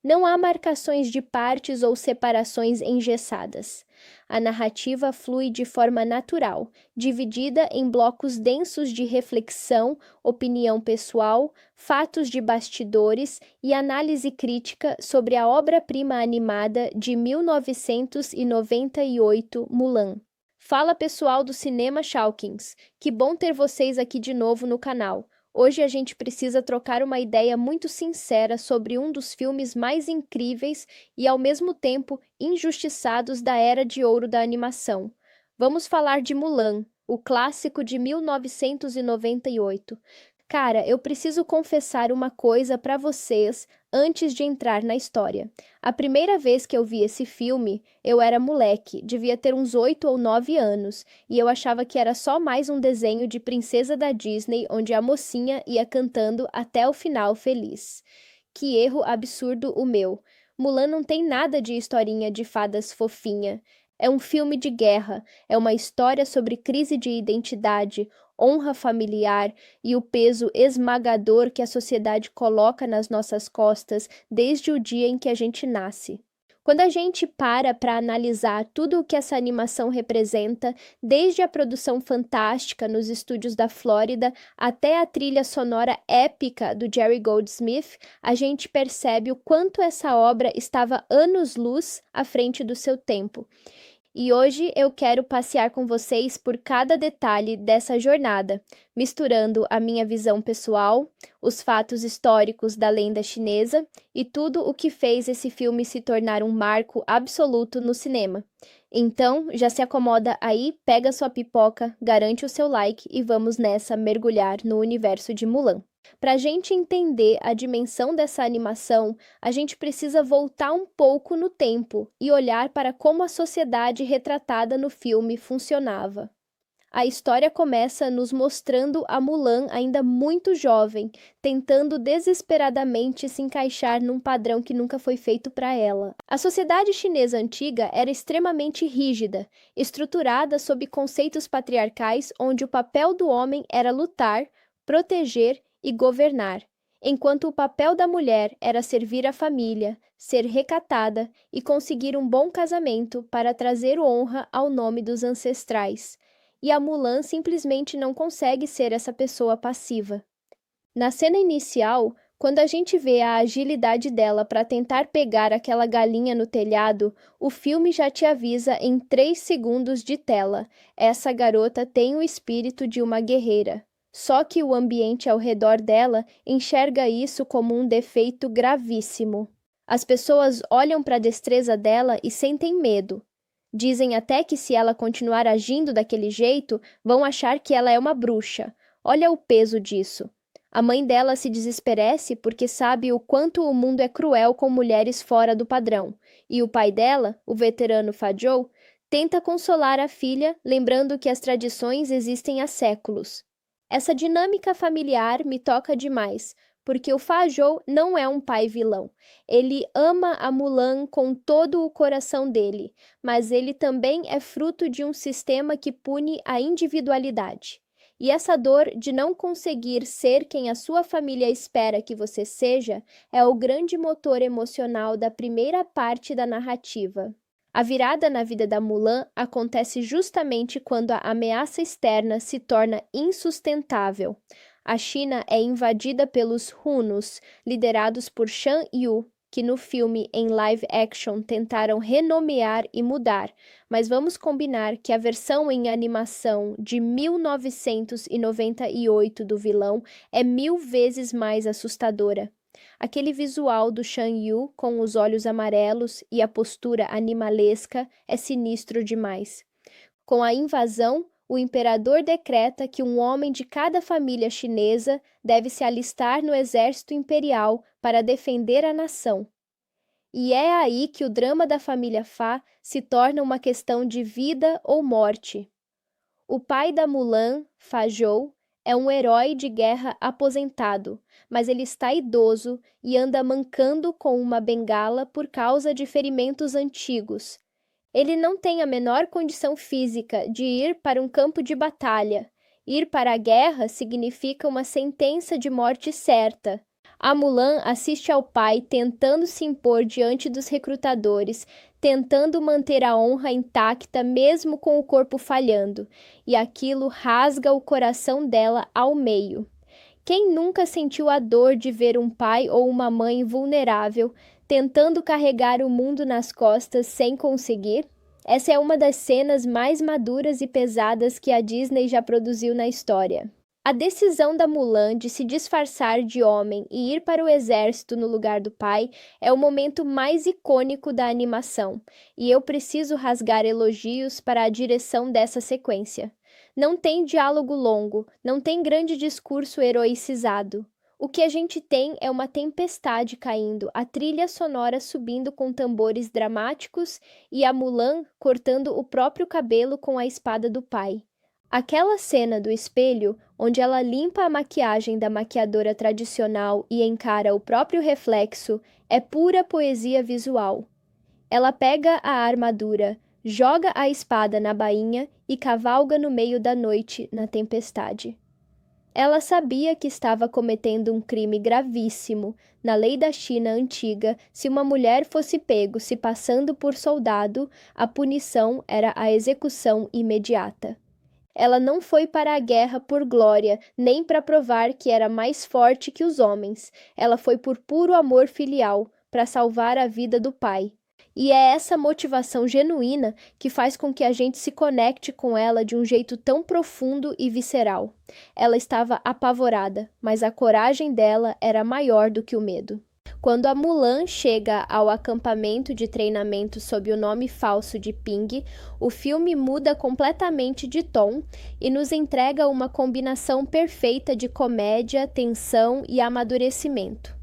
Não há marcações de partes ou separações engessadas. A narrativa flui de forma natural, dividida em blocos densos de reflexão, opinião pessoal, fatos de bastidores e análise crítica sobre a obra-prima animada de 1998, Mulan. Fala pessoal do Cinema Shawkins, que bom ter vocês aqui de novo no canal. Hoje a gente precisa trocar uma ideia muito sincera sobre um dos filmes mais incríveis e ao mesmo tempo injustiçados da era de ouro da animação. Vamos falar de Mulan, o clássico de 1998. Cara, eu preciso confessar uma coisa pra vocês antes de entrar na história. A primeira vez que eu vi esse filme, eu era moleque, devia ter uns 8 ou 9 anos, e eu achava que era só mais um desenho de princesa da Disney onde a mocinha ia cantando até o final feliz. Que erro absurdo o meu. Mulan não tem nada de historinha de fadas fofinha. É um filme de guerra, é uma história sobre crise de identidade, honra familiar e o peso esmagador que a sociedade coloca nas nossas costas desde o dia em que a gente nasce. Quando a gente para analisar tudo o que essa animação representa, desde a produção fantástica nos estúdios da Flórida até a trilha sonora épica do Jerry Goldsmith, a gente percebe o quanto essa obra estava anos-luz à frente do seu tempo. E hoje eu quero passear com vocês por cada detalhe dessa jornada, misturando a minha visão pessoal, os fatos históricos da lenda chinesa e tudo o que fez esse filme se tornar um marco absoluto no cinema. Então, já se acomoda aí, pega sua pipoca, garante o seu like e vamos nessa mergulhar no universo de Mulan. Para a gente entender a dimensão dessa animação, a gente precisa voltar um pouco no tempo e olhar para como a sociedade retratada no filme funcionava. A história começa nos mostrando a Mulan ainda muito jovem, tentando desesperadamente se encaixar num padrão que nunca foi feito para ela. A sociedade chinesa antiga era extremamente rígida, estruturada sob conceitos patriarcais onde o papel do homem era lutar, proteger e governar, enquanto o papel da mulher era servir a família, ser recatada e conseguir um bom casamento para trazer honra ao nome dos ancestrais. E a Mulan simplesmente não consegue ser essa pessoa passiva. Na cena inicial, quando a gente vê a agilidade dela para tentar pegar aquela galinha no telhado, o filme já te avisa em 3 segundos de tela: essa garota tem o espírito de uma guerreira. Só que o ambiente ao redor dela enxerga isso como um defeito gravíssimo. As pessoas olham para a destreza dela e sentem medo. Dizem até que se ela continuar agindo daquele jeito, vão achar que ela é uma bruxa. Olha o peso disso. A mãe dela se desesperece porque sabe o quanto o mundo é cruel com mulheres fora do padrão. E o pai dela, o veterano Fazhou, tenta consolar a filha, lembrando que as tradições existem há séculos. Essa dinâmica familiar me toca demais, porque o Fazhou não é um pai vilão. Ele ama a Mulan com todo o coração dele, mas ele também é fruto de um sistema que pune a individualidade. E essa dor de não conseguir ser quem a sua família espera que você seja é o grande motor emocional da primeira parte da narrativa. A virada na vida da Mulan acontece justamente quando a ameaça externa se torna insustentável. A China é invadida pelos Hunos, liderados por Shan Yu, que no filme em live action tentaram renomear e mudar, mas vamos combinar que a versão em animação de 1998 do vilão é 1000 vezes mais assustadora. Aquele visual do Shan Yu com os olhos amarelos e a postura animalesca é sinistro demais. Com a invasão, o imperador decreta que um homem de cada família chinesa deve se alistar no exército imperial para defender a nação. E é aí que o drama da família Fa se torna uma questão de vida ou morte. O pai da Mulan, Fazhou, é um herói de guerra aposentado, mas ele está idoso e anda mancando com uma bengala por causa de ferimentos antigos. Ele não tem a menor condição física de ir para um campo de batalha. Ir para a guerra significa uma sentença de morte certa. A Mulan assiste ao pai tentando se impor diante dos recrutadores, tentando manter a honra intacta mesmo com o corpo falhando, e aquilo rasga o coração dela ao meio. Quem nunca sentiu a dor de ver um pai ou uma mãe vulnerável, tentando carregar o mundo nas costas sem conseguir? Essa é uma das cenas mais maduras e pesadas que a Disney já produziu na história. A decisão da Mulan de se disfarçar de homem e ir para o exército no lugar do pai é o momento mais icônico da animação, e eu preciso rasgar elogios para a direção dessa sequência. Não tem diálogo longo, não tem grande discurso heroicizado. O que a gente tem é uma tempestade caindo, a trilha sonora subindo com tambores dramáticos e a Mulan cortando o próprio cabelo com a espada do pai. Aquela cena do espelho, onde ela limpa a maquiagem da maquiadora tradicional e encara o próprio reflexo, é pura poesia visual. Ela pega a armadura, joga a espada na bainha e cavalga no meio da noite na tempestade. Ela sabia que estava cometendo um crime gravíssimo. Na lei da China antiga, se uma mulher fosse pego se passando por soldado, a punição era a execução imediata. Ela não foi para a guerra por glória, nem para provar que era mais forte que os homens. Ela foi por puro amor filial, para salvar a vida do pai. E é essa motivação genuína que faz com que a gente se conecte com ela de um jeito tão profundo e visceral. Ela estava apavorada, mas a coragem dela era maior do que o medo. Quando a Mulan chega ao acampamento de treinamento sob o nome falso de Ping, o filme muda completamente de tom e nos entrega uma combinação perfeita de comédia, tensão e amadurecimento.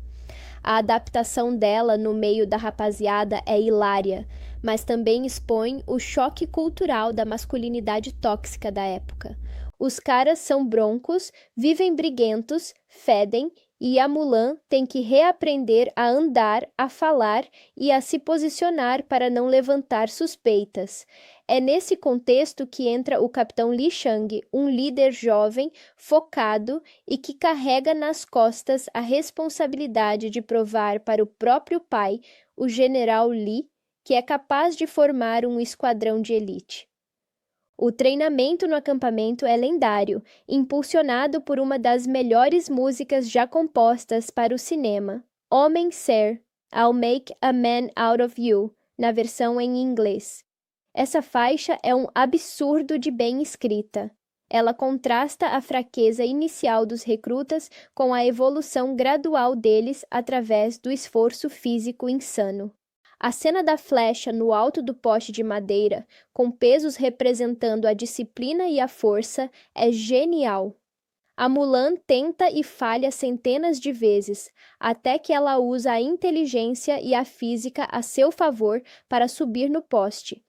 A adaptação dela no meio da rapaziada é hilária, mas também expõe o choque cultural da masculinidade tóxica da época. Os caras são broncos, vivem briguentos, fedem, e a Mulan tem que reaprender a andar, a falar e a se posicionar para não levantar suspeitas. É nesse contexto que entra o Capitão Li Shang, um líder jovem, focado e que carrega nas costas a responsabilidade de provar para o próprio pai, o General Li, que é capaz de formar um esquadrão de elite. O treinamento no acampamento é lendário, impulsionado por uma das melhores músicas já compostas para o cinema, Homem Ser, I'll Make a Man Out of You, na versão em inglês. Essa faixa é um absurdo de bem escrita. Ela contrasta a fraqueza inicial dos recrutas com a evolução gradual deles através do esforço físico insano. A cena da flecha no alto do poste de madeira, com pesos representando a disciplina e a força, é genial. A Mulan tenta e falha centenas de vezes, até que ela usa a inteligência e a física a seu favor para subir no poste.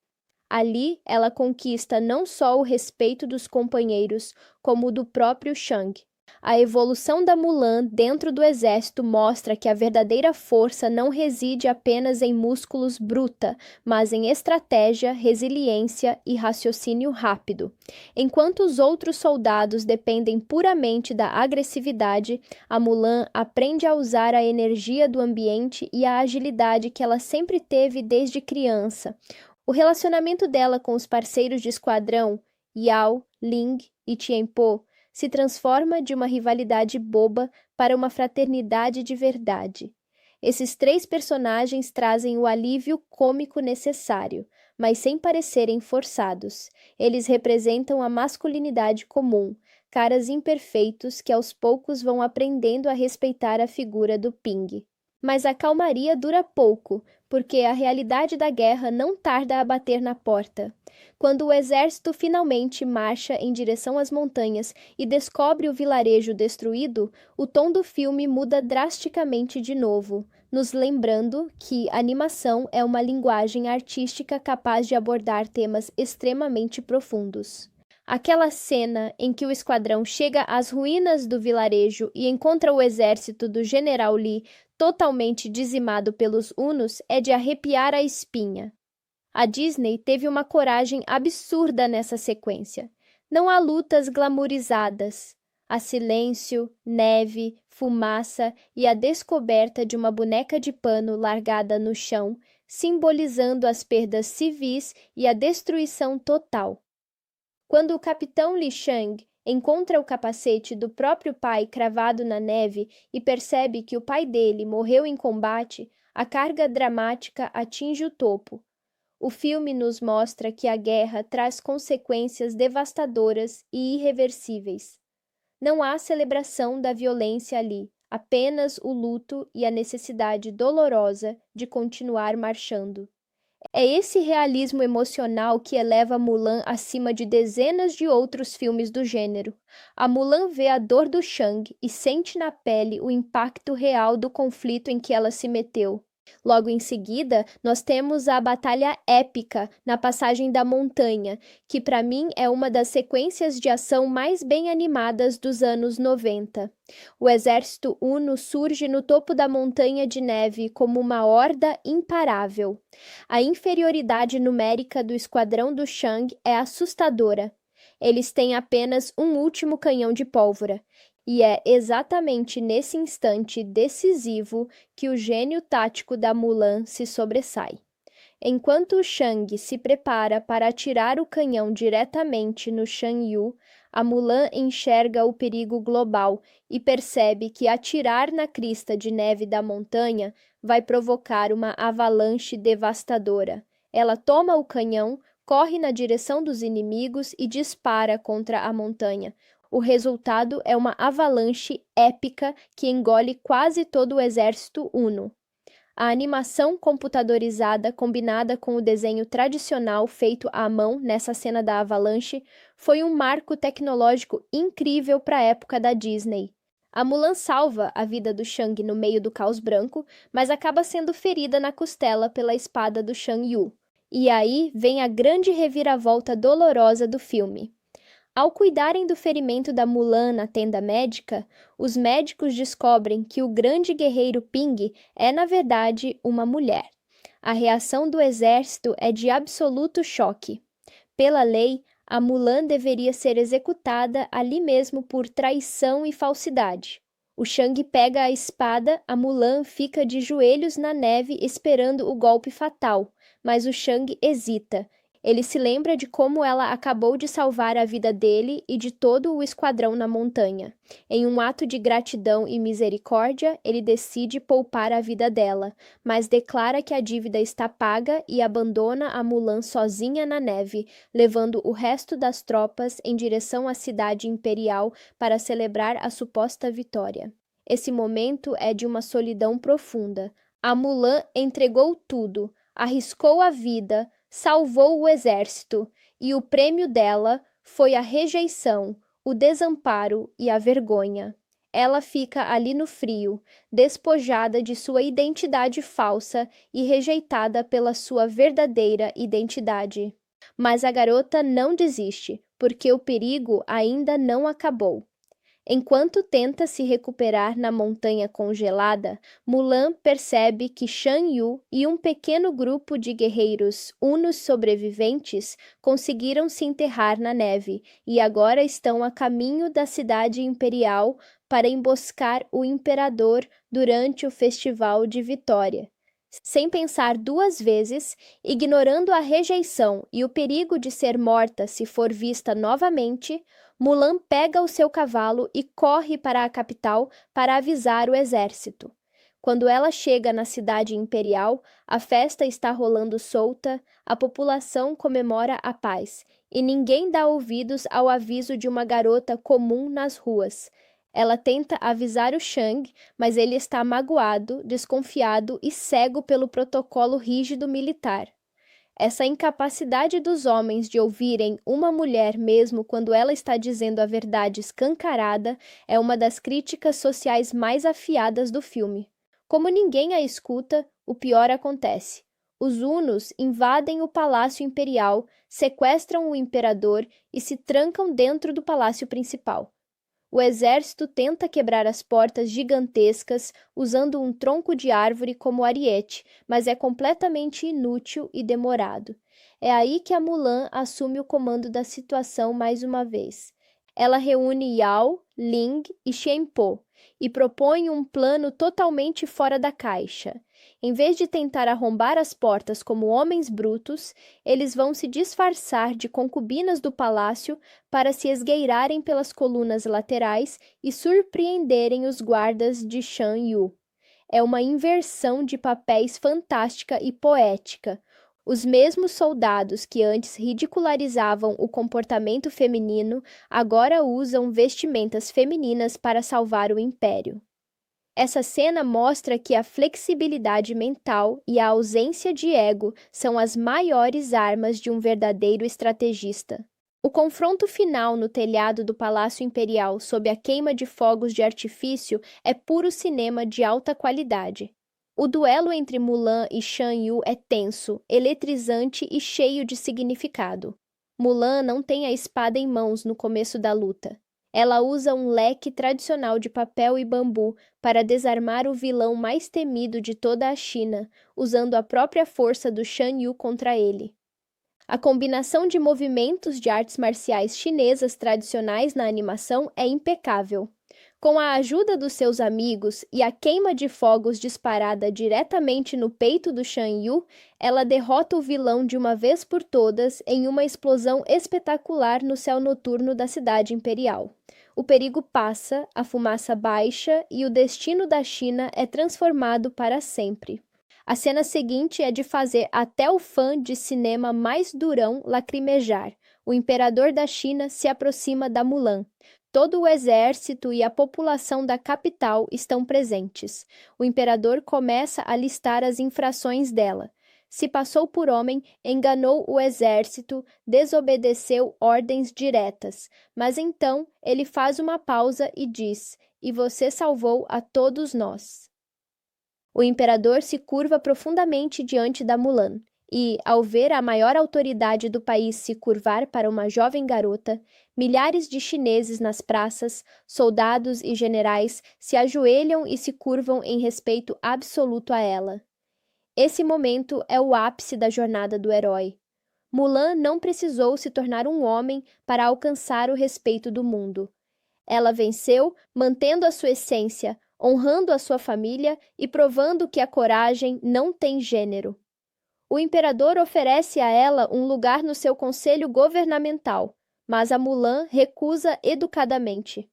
Ali, ela conquista não só o respeito dos companheiros, como o do próprio Shang. A evolução da Mulan dentro do exército mostra que a verdadeira força não reside apenas em músculos bruta, mas em estratégia, resiliência e raciocínio rápido. Enquanto os outros soldados dependem puramente da agressividade, a Mulan aprende a usar a energia do ambiente e a agilidade que ela sempre teve desde criança. O relacionamento dela com os parceiros de esquadrão, Yao, Ling e Tianpo, se transforma de uma rivalidade boba para uma fraternidade de verdade. Esses três personagens trazem o alívio cômico necessário, mas sem parecerem forçados. Eles representam a masculinidade comum, caras imperfeitos que aos poucos vão aprendendo a respeitar a figura do Ping. Mas a calmaria dura pouco, porque a realidade da guerra não tarda a bater na porta. Quando o exército finalmente marcha em direção às montanhas e descobre o vilarejo destruído, o tom do filme muda drasticamente de novo, nos lembrando que animação é uma linguagem artística capaz de abordar temas extremamente profundos. Aquela cena em que o esquadrão chega às ruínas do vilarejo e encontra o exército do General Li totalmente dizimado pelos hunos é de arrepiar a espinha. A Disney teve uma coragem absurda nessa sequência. Não há lutas glamourizadas. Há silêncio, neve, fumaça e a descoberta de uma boneca de pano largada no chão, simbolizando as perdas civis e a destruição total. Quando o capitão Li Shang encontra o capacete do próprio pai cravado na neve e percebe que o pai dele morreu em combate, a carga dramática atinge o topo. O filme nos mostra que a guerra traz consequências devastadoras e irreversíveis. Não há celebração da violência ali, apenas o luto e a necessidade dolorosa de continuar marchando. É esse realismo emocional que eleva Mulan acima de dezenas de outros filmes do gênero. A Mulan vê a dor do Shang e sente na pele o impacto real do conflito em que ela se meteu. Logo em seguida, nós temos a batalha épica na Passagem da Montanha, que para mim é uma das sequências de ação mais bem animadas dos anos 90. O exército Uno surge no topo da montanha de neve como uma horda imparável. A inferioridade numérica do esquadrão do Shang é assustadora. Eles têm apenas um último canhão de pólvora. E é exatamente nesse instante decisivo que o gênio tático da Mulan se sobressai. Enquanto o Shang se prepara para atirar o canhão diretamente no Shan Yu, a Mulan enxerga o perigo global e percebe que atirar na crista de neve da montanha vai provocar uma avalanche devastadora. Ela toma o canhão, corre na direção dos inimigos e dispara contra a montanha. O resultado é uma avalanche épica que engole quase todo o exército Uno. A animação computadorizada combinada com o desenho tradicional feito à mão nessa cena da avalanche foi um marco tecnológico incrível para a época da Disney. A Mulan salva a vida do Shang no meio do caos branco, mas acaba sendo ferida na costela pela espada do Shan Yu. E aí vem a grande reviravolta dolorosa do filme. Ao cuidarem do ferimento da Mulan na tenda médica, os médicos descobrem que o grande guerreiro Ping é, na verdade, uma mulher. A reação do exército é de absoluto choque. Pela lei, a Mulan deveria ser executada ali mesmo por traição e falsidade. O Shang pega a espada, a Mulan fica de joelhos na neve esperando o golpe fatal, mas o Shang hesita. Ele se lembra de como ela acabou de salvar a vida dele e de todo o esquadrão na montanha. Em um ato de gratidão e misericórdia, ele decide poupar a vida dela, mas declara que a dívida está paga e abandona a Mulan sozinha na neve, levando o resto das tropas em direção à cidade imperial para celebrar a suposta vitória. Esse momento é de uma solidão profunda. A Mulan entregou tudo, arriscou a vida, salvou o exército, e o prêmio dela foi a rejeição, o desamparo e a vergonha. Ela fica ali no frio, despojada de sua identidade falsa e rejeitada pela sua verdadeira identidade. Mas a garota não desiste, porque o perigo ainda não acabou. Enquanto tenta se recuperar na montanha congelada, Mulan percebe que Shan Yu e um pequeno grupo de guerreiros Unos sobreviventes conseguiram se enterrar na neve e agora estão a caminho da cidade imperial para emboscar o imperador durante o Festival de Vitória. Sem pensar duas vezes, ignorando a rejeição e o perigo de ser morta se for vista novamente, Mulan pega o seu cavalo e corre para a capital para avisar o exército. Quando ela chega na cidade imperial, a festa está rolando solta, a população comemora a paz, e ninguém dá ouvidos ao aviso de uma garota comum nas ruas. Ela tenta avisar o Shang, mas ele está magoado, desconfiado e cego pelo protocolo rígido militar. Essa incapacidade dos homens de ouvirem uma mulher mesmo quando ela está dizendo a verdade escancarada é uma das críticas sociais mais afiadas do filme. Como ninguém a escuta, o pior acontece. Os Unos invadem o Palácio Imperial, sequestram o imperador e se trancam dentro do palácio principal. O exército tenta quebrar as portas gigantescas usando um tronco de árvore como ariete, mas é completamente inútil e demorado. É aí que a Mulan assume o comando da situação mais uma vez. Ela reúne Yao, Ling e Xianpo, e propõem um plano totalmente fora da caixa. Em vez de tentar arrombar as portas como homens brutos, eles vão se disfarçar de concubinas do palácio para se esgueirarem pelas colunas laterais e surpreenderem os guardas de Shan Yu. É uma inversão de papéis fantástica e poética. Os mesmos soldados que antes ridicularizavam o comportamento feminino agora usam vestimentas femininas para salvar o império. Essa cena mostra que a flexibilidade mental e a ausência de ego são as maiores armas de um verdadeiro estrategista. O confronto final no telhado do Palácio Imperial sob a queima de fogos de artifício é puro cinema de alta qualidade. O duelo entre Mulan e Shan Yu é tenso, eletrizante e cheio de significado. Mulan não tem a espada em mãos no começo da luta. Ela usa um leque tradicional de papel e bambu para desarmar o vilão mais temido de toda a China, usando a própria força do Shan Yu contra ele. A combinação de movimentos de artes marciais chinesas tradicionais na animação é impecável. Com a ajuda dos seus amigos e a queima de fogos disparada diretamente no peito do Shan Yu, ela derrota o vilão de uma vez por todas em uma explosão espetacular no céu noturno da cidade imperial. O perigo passa, a fumaça baixa e o destino da China é transformado para sempre. A cena seguinte é de fazer até o fã de cinema mais durão lacrimejar. O imperador da China se aproxima da Mulan. Todo o exército e a população da capital estão presentes. O imperador começa a listar as infrações dela. Se passou por homem, enganou o exército, desobedeceu ordens diretas. Mas então ele faz uma pausa e diz: "E você salvou a todos nós." O imperador se curva profundamente diante da Mulan. E, ao ver a maior autoridade do país se curvar para uma jovem garota, milhares de chineses nas praças, soldados e generais se ajoelham e se curvam em respeito absoluto a ela. Esse momento é o ápice da jornada do herói. Mulan não precisou se tornar um homem para alcançar o respeito do mundo. Ela venceu, mantendo a sua essência, honrando a sua família e provando que a coragem não tem gênero. O imperador oferece a ela um lugar no seu conselho governamental, mas a Mulan recusa educadamente.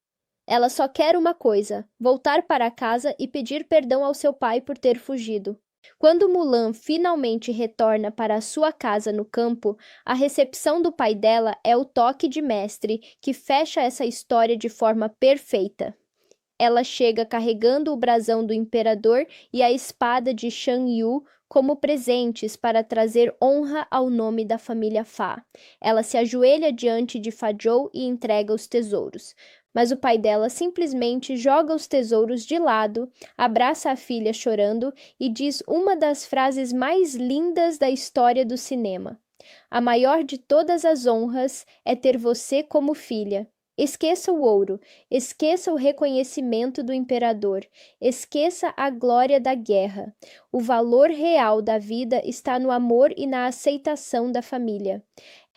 Ela só quer uma coisa: voltar para casa e pedir perdão ao seu pai por ter fugido. Quando Mulan finalmente retorna para a sua casa no campo, a recepção do pai dela é o toque de mestre que fecha essa história de forma perfeita. Ela chega carregando o brasão do imperador e a espada de Shan Yu como presentes para trazer honra ao nome da família Fa. Ela se ajoelha diante de Fa Zhou e entrega os tesouros. Mas o pai dela simplesmente joga os tesouros de lado, abraça a filha chorando e diz uma das frases mais lindas da história do cinema: "A maior de todas as honras é ter você como filha. Esqueça o ouro, esqueça o reconhecimento do imperador, esqueça a glória da guerra. O valor real da vida está no amor e na aceitação da família."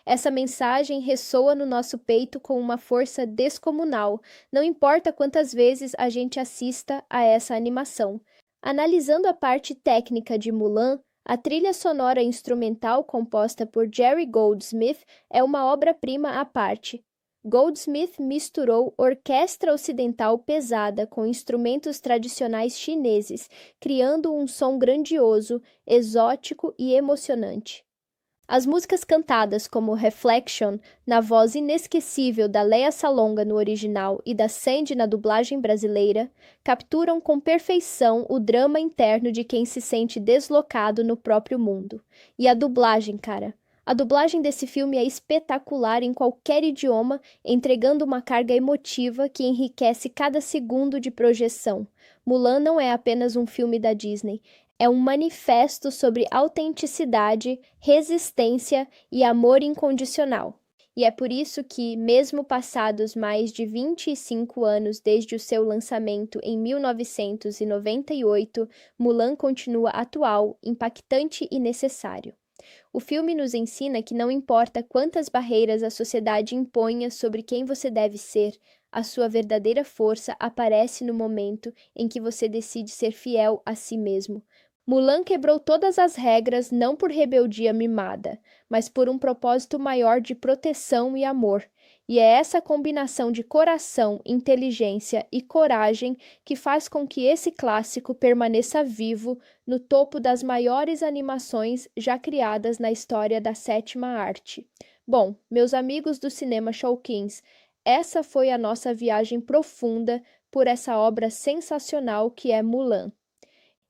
Essa mensagem ressoa no nosso peito com uma força descomunal, não importa quantas vezes a gente assista a essa animação. Analisando a parte técnica de Mulan, a trilha sonora instrumental composta por Jerry Goldsmith é uma obra-prima à parte. Goldsmith misturou orquestra ocidental pesada com instrumentos tradicionais chineses, criando um som grandioso, exótico e emocionante. As músicas cantadas como Reflection, na voz inesquecível da Lea Salonga no original e da Sandy na dublagem brasileira, capturam com perfeição o drama interno de quem se sente deslocado no próprio mundo. E a dublagem, cara. A dublagem desse filme é espetacular em qualquer idioma, entregando uma carga emotiva que enriquece cada segundo de projeção. Mulan não é apenas um filme da Disney, é um manifesto sobre autenticidade, resistência e amor incondicional. E é por isso que, mesmo passados mais de 25 anos desde o seu lançamento em 1998, Mulan continua atual, impactante e necessário. O filme nos ensina que não importa quantas barreiras a sociedade imponha sobre quem você deve ser, A sua verdadeira força aparece no momento em que você decide ser fiel a si mesmo. Mulan quebrou todas as regras não por rebeldia mimada, mas por um propósito maior de proteção e amor. E é essa combinação de coração, inteligência e coragem que faz com que esse clássico permaneça vivo no topo das maiores animações já criadas na história da sétima arte. Bom, meus amigos do Cinema Showkins, essa foi a nossa viagem profunda por essa obra sensacional que é Mulan.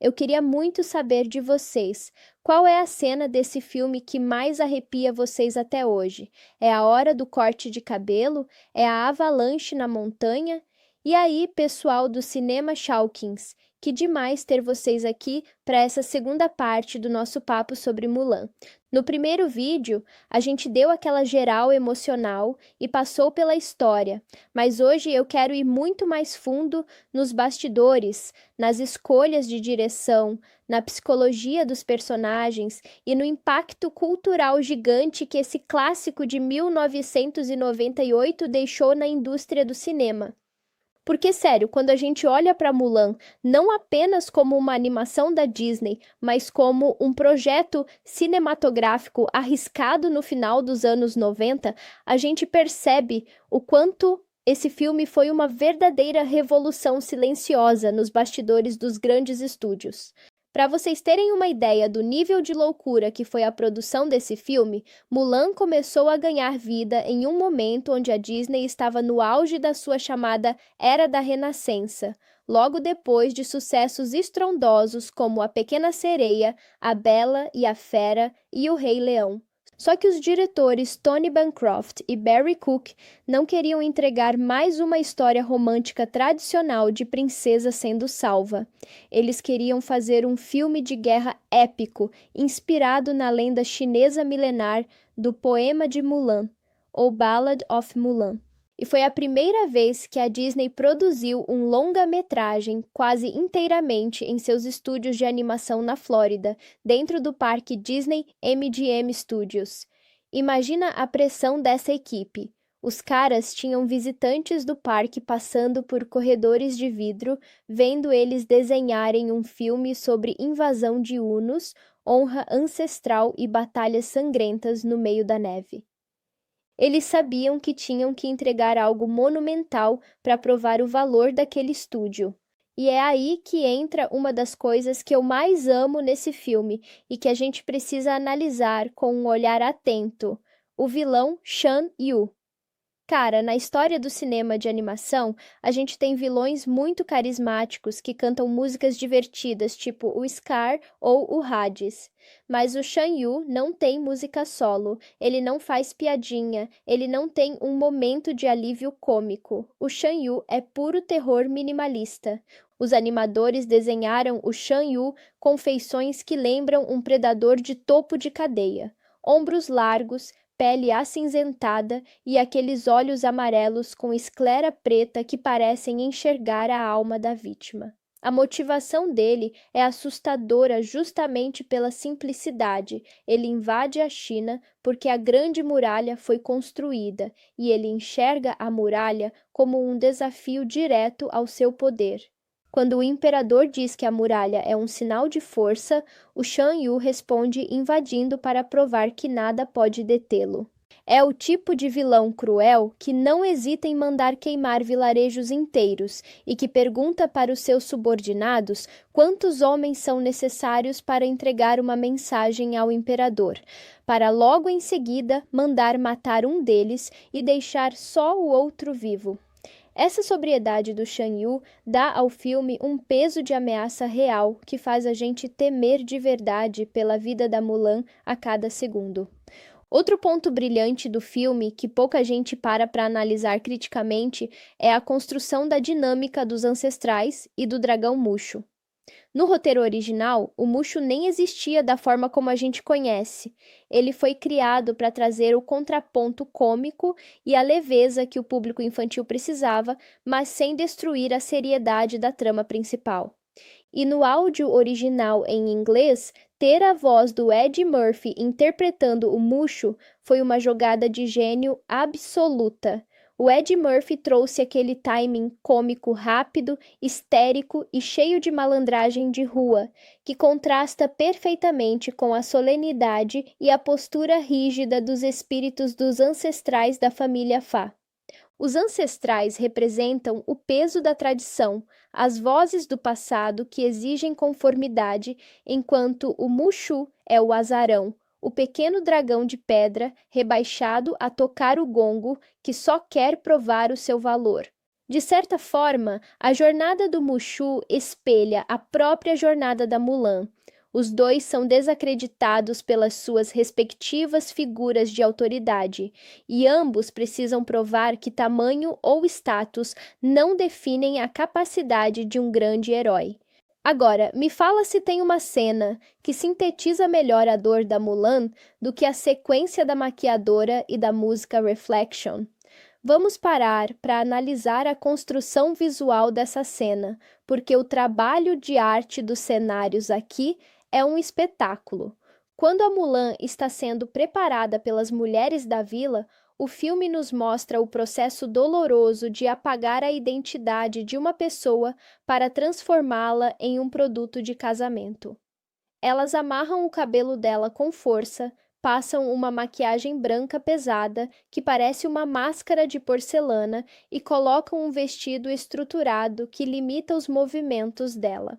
Eu queria muito saber de vocês, qual é a cena desse filme que mais arrepia vocês até hoje? É a hora do corte de cabelo? É a avalanche na montanha? E aí, pessoal do Cinema Shawkins, que demais ter vocês aqui para essa segunda parte do nosso papo sobre Mulan. No primeiro vídeo, a gente deu aquela geral emocional e passou pela história, mas hoje eu quero ir muito mais fundo nos bastidores, nas escolhas de direção, na psicologia dos personagens e no impacto cultural gigante que esse clássico de 1998 deixou na indústria do cinema. Porque, sério, quando a gente olha para Mulan, não apenas como uma animação da Disney, mas como um projeto cinematográfico arriscado no final dos anos 90, a gente percebe o quanto esse filme foi uma verdadeira revolução silenciosa nos bastidores dos grandes estúdios. Para vocês terem uma ideia do nível de loucura que foi a produção desse filme, Mulan começou a ganhar vida em um momento onde a Disney estava no auge da sua chamada Era da Renascença, logo depois de sucessos estrondosos como A Pequena Sereia, A Bela e a Fera e O Rei Leão. Só que os diretores Tony Bancroft e Barry Cook não queriam entregar mais uma história romântica tradicional de princesa sendo salva. Eles queriam fazer um filme de guerra épico, inspirado na lenda chinesa milenar do poema de Mulan, ou Ballad of Mulan. E foi a primeira vez que a Disney produziu um longa-metragem quase inteiramente em seus estúdios de animação na Flórida, dentro do parque Disney MGM Studios. Imagina a pressão dessa equipe. Os caras tinham visitantes do parque passando por corredores de vidro, vendo eles desenharem um filme sobre invasão de hunos, honra ancestral e batalhas sangrentas no meio da neve. Eles sabiam que tinham que entregar algo monumental para provar o valor daquele estúdio. E é aí que entra uma das coisas que eu mais amo nesse filme e que a gente precisa analisar com um olhar atento: o vilão Shan Yu. Cara, na história do cinema de animação, a gente tem vilões muito carismáticos que cantam músicas divertidas, tipo o Scar ou o Hades. Mas o Shan Yu não tem música solo, ele não faz piadinha, ele não tem um momento de alívio cômico. O Shan Yu é puro terror minimalista. Os animadores desenharam o Shan Yu com feições que lembram um predador de topo de cadeia. Ombros largos, pele acinzentada e aqueles olhos amarelos com esclera preta que parecem enxergar a alma da vítima. A motivação dele é assustadora justamente pela simplicidade. Ele invade a China porque a Grande Muralha foi construída e ele enxerga a muralha como um desafio direto ao seu poder. Quando o imperador diz que a muralha é um sinal de força, o Shan Yu responde invadindo para provar que nada pode detê-lo. É o tipo de vilão cruel que não hesita em mandar queimar vilarejos inteiros e que pergunta para os seus subordinados quantos homens são necessários para entregar uma mensagem ao imperador, para logo em seguida mandar matar um deles e deixar só o outro vivo. Essa sobriedade do Shan Yu dá ao filme um peso de ameaça real que faz a gente temer de verdade pela vida da Mulan a cada segundo. Outro ponto brilhante do filme, que pouca gente para analisar criticamente, é a construção da dinâmica dos ancestrais e do dragão Mushu. No roteiro original, o Mushu nem existia da forma como a gente conhece. Ele foi criado para trazer o contraponto cômico e a leveza que o público infantil precisava, mas sem destruir a seriedade da trama principal. E no áudio original em inglês, ter a voz do Eddie Murphy interpretando o Mushu foi uma jogada de gênio absoluta. O Eddie Murphy trouxe aquele timing cômico rápido, histérico e cheio de malandragem de rua, que contrasta perfeitamente com a solenidade e a postura rígida dos espíritos dos ancestrais da família Fá. Os ancestrais representam o peso da tradição, as vozes do passado que exigem conformidade, enquanto o Mushu é o azarão, o pequeno dragão de pedra rebaixado a tocar o gongo que só quer provar o seu valor. De certa forma, a jornada do Mushu espelha a própria jornada da Mulan. Os dois são desacreditados pelas suas respectivas figuras de autoridade, e ambos precisam provar que tamanho ou status não definem a capacidade de um grande herói. Agora, me fala se tem uma cena que sintetiza melhor a dor da Mulan do que a sequência da maquiadora e da música Reflection. Vamos parar para analisar a construção visual dessa cena, porque o trabalho de arte dos cenários aqui é um espetáculo. Quando a Mulan está sendo preparada pelas mulheres da vila, o filme nos mostra o processo doloroso de apagar a identidade de uma pessoa para transformá-la em um produto de casamento. Elas amarram o cabelo dela com força, passam uma maquiagem branca pesada, que parece uma máscara de porcelana, e colocam um vestido estruturado que limita os movimentos dela.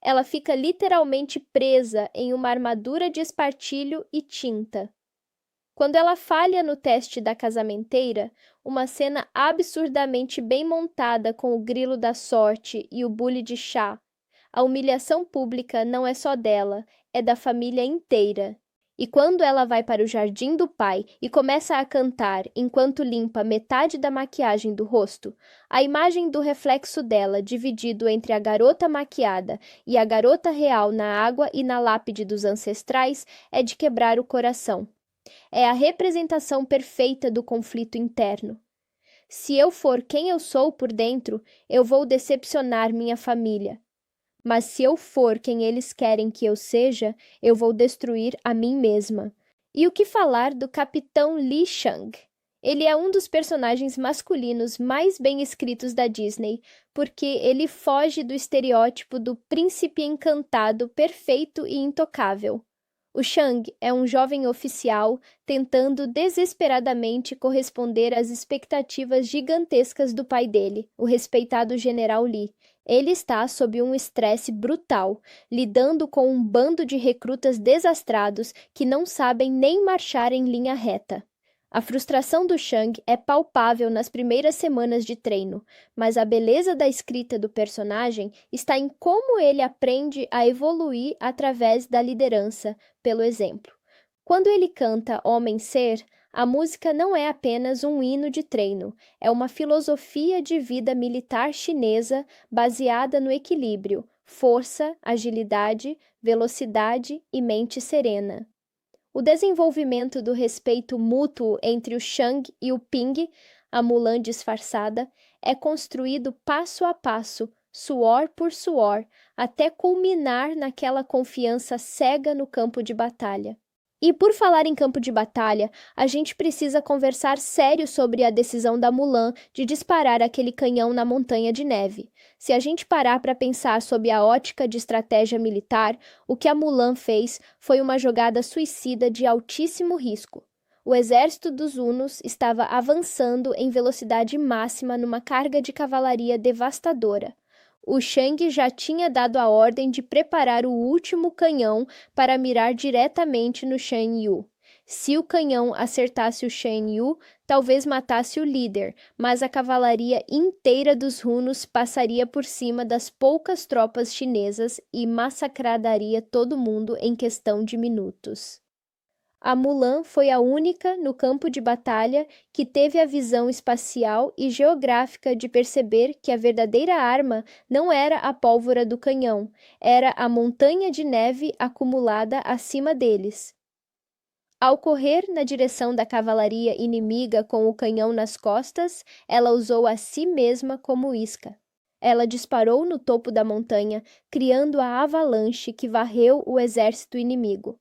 Ela fica literalmente presa em uma armadura de espartilho e tinta. Quando ela falha no teste da casamenteira, uma cena absurdamente bem montada com o grilo da sorte e o bule de chá, a humilhação pública não é só dela, é da família inteira. E quando ela vai para o jardim do pai e começa a cantar enquanto limpa metade da maquiagem do rosto, a imagem do reflexo dela dividido entre a garota maquiada e a garota real na água e na lápide dos ancestrais é de quebrar o coração. É a representação perfeita do conflito interno. Se eu for quem eu sou por dentro, eu vou decepcionar minha família. Mas se eu for quem eles querem que eu seja, eu vou destruir a mim mesma. E o que falar do Capitão Li Shang? Ele é um dos personagens masculinos mais bem escritos da Disney, porque ele foge do estereótipo do príncipe encantado perfeito e intocável. O Shang é um jovem oficial tentando desesperadamente corresponder às expectativas gigantescas do pai dele, o respeitado General Li. Ele está sob um estresse brutal, lidando com um bando de recrutas desastrados que não sabem nem marchar em linha reta. A frustração do Shang é palpável nas primeiras semanas de treino, mas a beleza da escrita do personagem está em como ele aprende a evoluir através da liderança, pelo exemplo. Quando ele canta Homem Ser, a música não é apenas um hino de treino, é uma filosofia de vida militar chinesa baseada no equilíbrio, força, agilidade, velocidade e mente serena. O desenvolvimento do respeito mútuo entre o Shang e o Ping, a Mulan disfarçada, é construído passo a passo, suor por suor, até culminar naquela confiança cega no campo de batalha. E por falar em campo de batalha, a gente precisa conversar sério sobre a decisão da Mulan de disparar aquele canhão na montanha de neve. Se a gente parar para pensar sob a ótica de estratégia militar, o que a Mulan fez foi uma jogada suicida de altíssimo risco. O exército dos Hunos estava avançando em velocidade máxima numa carga de cavalaria devastadora. O Shang já tinha dado a ordem de preparar o último canhão para mirar diretamente no Shan Yu. Se o canhão acertasse o Shan Yu, talvez matasse o líder, mas a cavalaria inteira dos Hunos passaria por cima das poucas tropas chinesas e massacraria todo mundo em questão de minutos. A Mulan foi a única no campo de batalha que teve a visão espacial e geográfica de perceber que a verdadeira arma não era a pólvora do canhão, era a montanha de neve acumulada acima deles. Ao correr na direção da cavalaria inimiga com o canhão nas costas, ela usou a si mesma como isca. Ela disparou no topo da montanha, criando a avalanche que varreu o exército inimigo.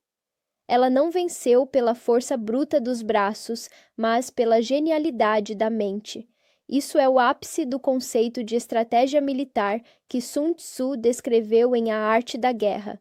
Ela não venceu pela força bruta dos braços, mas pela genialidade da mente. Isso é o ápice do conceito de estratégia militar que Sun Tzu descreveu em A Arte da Guerra: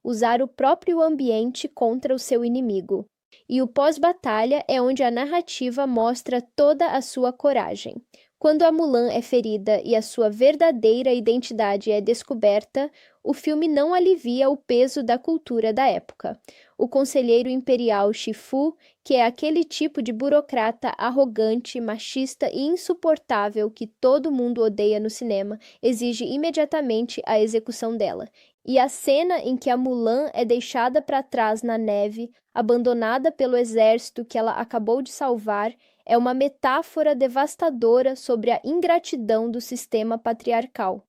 usar o próprio ambiente contra o seu inimigo. E o pós-batalha é onde a narrativa mostra toda a sua coragem. Quando a Mulan é ferida e a sua verdadeira identidade é descoberta, o filme não alivia o peso da cultura da época. O conselheiro imperial Shifu, que é aquele tipo de burocrata arrogante, machista e insuportável que todo mundo odeia no cinema, exige imediatamente a execução dela. E a cena em que a Mulan é deixada para trás na neve, abandonada pelo exército que ela acabou de salvar, é uma metáfora devastadora sobre a ingratidão do sistema patriarcal.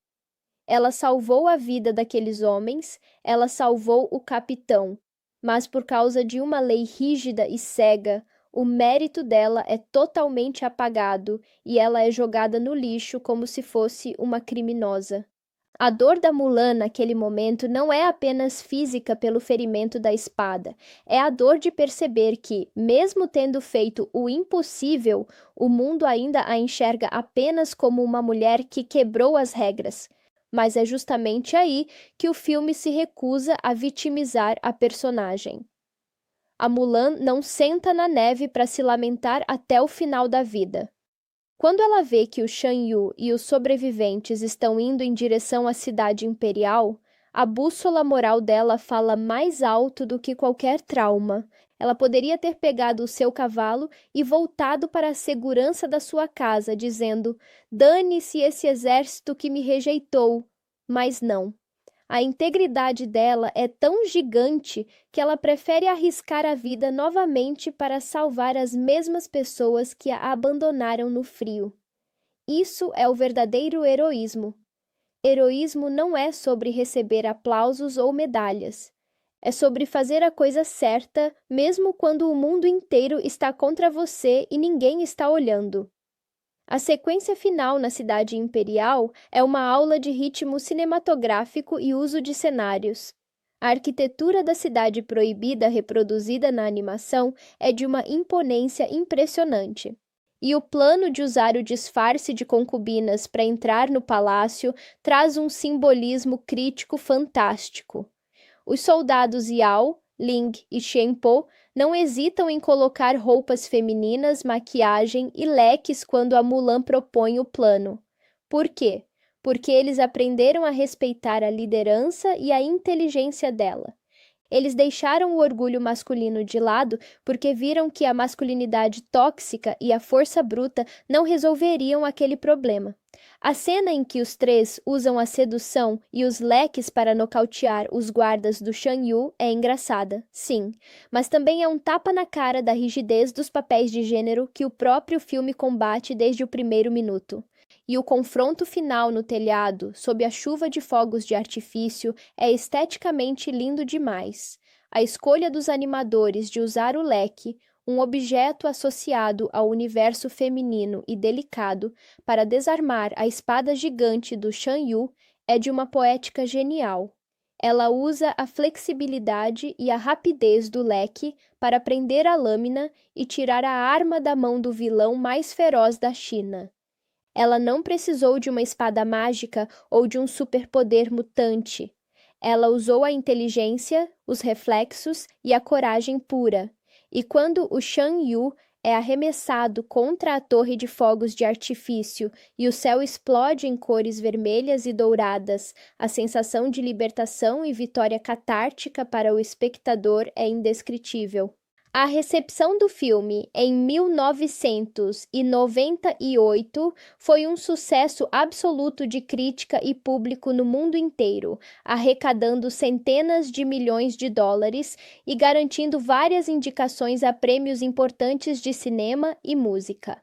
Ela salvou a vida daqueles homens, ela salvou o capitão, mas por causa de uma lei rígida e cega, o mérito dela é totalmente apagado e ela é jogada no lixo como se fosse uma criminosa. A dor da Mulan naquele momento não é apenas física pelo ferimento da espada, é a dor de perceber que, mesmo tendo feito o impossível, o mundo ainda a enxerga apenas como uma mulher que quebrou as regras. Mas é justamente aí que o filme se recusa a vitimizar a personagem. A Mulan não senta na neve para se lamentar até o final da vida. Quando ela vê que o Shan Yu e os sobreviventes estão indo em direção à cidade imperial, a bússola moral dela fala mais alto do que qualquer trauma. Ela poderia ter pegado o seu cavalo e voltado para a segurança da sua casa, dizendo: "Dane-se esse exército que me rejeitou." Mas não. A integridade dela é tão gigante que ela prefere arriscar a vida novamente para salvar as mesmas pessoas que a abandonaram no frio. Isso é o verdadeiro heroísmo. Heroísmo não é sobre receber aplausos ou medalhas. É sobre fazer a coisa certa, mesmo quando o mundo inteiro está contra você e ninguém está olhando. A sequência final na Cidade Imperial é uma aula de ritmo cinematográfico e uso de cenários. A arquitetura da Cidade Proibida reproduzida na animação é de uma imponência impressionante. E o plano de usar o disfarce de concubinas para entrar no palácio traz um simbolismo crítico fantástico. Os soldados Yao, Ling e Xianpo não hesitam em colocar roupas femininas, maquiagem e leques quando a Mulan propõe o plano. Por quê? Porque eles aprenderam a respeitar a liderança e a inteligência dela. Eles deixaram o orgulho masculino de lado porque viram que a masculinidade tóxica e a força bruta não resolveriam aquele problema. A cena em que os três usam a sedução e os leques para nocautear os guardas do Shan Yu é engraçada, sim, mas também é um tapa na cara da rigidez dos papéis de gênero que o próprio filme combate desde o primeiro minuto. E o confronto final no telhado, sob a chuva de fogos de artifício, é esteticamente lindo demais. A escolha dos animadores de usar o leque, um objeto associado ao universo feminino e delicado, para desarmar a espada gigante do Shan Yu, é de uma poética genial. Ela usa a flexibilidade e a rapidez do leque para prender a lâmina e tirar a arma da mão do vilão mais feroz da China. Ela não precisou de uma espada mágica ou de um superpoder mutante. Ela usou a inteligência, os reflexos e a coragem pura. E quando o Shan Yu é arremessado contra a torre de fogos de artifício e o céu explode em cores vermelhas e douradas, a sensação de libertação e vitória catártica para o espectador é indescritível. A recepção do filme em 1998 foi um sucesso absoluto de crítica e público no mundo inteiro, arrecadando centenas de milhões de dólares e garantindo várias indicações a prêmios importantes de cinema e música.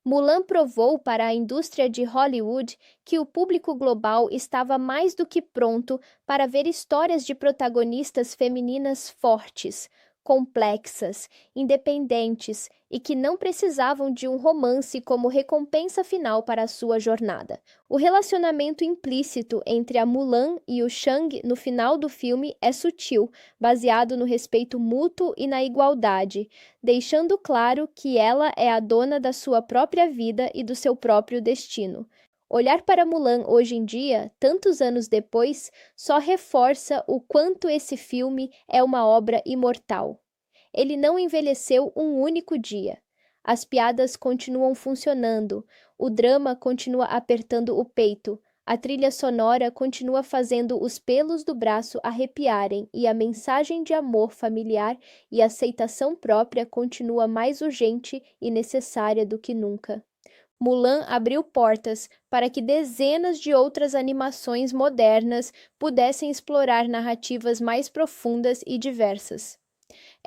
Mulan provou para a indústria de Hollywood que o público global estava mais do que pronto para ver histórias de protagonistas femininas fortes, complexas, independentes e que não precisavam de um romance como recompensa final para a sua jornada. O relacionamento implícito entre a Mulan e o Shang no final do filme é sutil, baseado no respeito mútuo e na igualdade, deixando claro que ela é a dona da sua própria vida e do seu próprio destino. Olhar para Mulan hoje em dia, tantos anos depois, só reforça o quanto esse filme é uma obra imortal. Ele não envelheceu um único dia. As piadas continuam funcionando, o drama continua apertando o peito, a trilha sonora continua fazendo os pelos do braço arrepiarem e a mensagem de amor familiar e aceitação própria continua mais urgente e necessária do que nunca. Mulan abriu portas para que dezenas de outras animações modernas pudessem explorar narrativas mais profundas e diversas.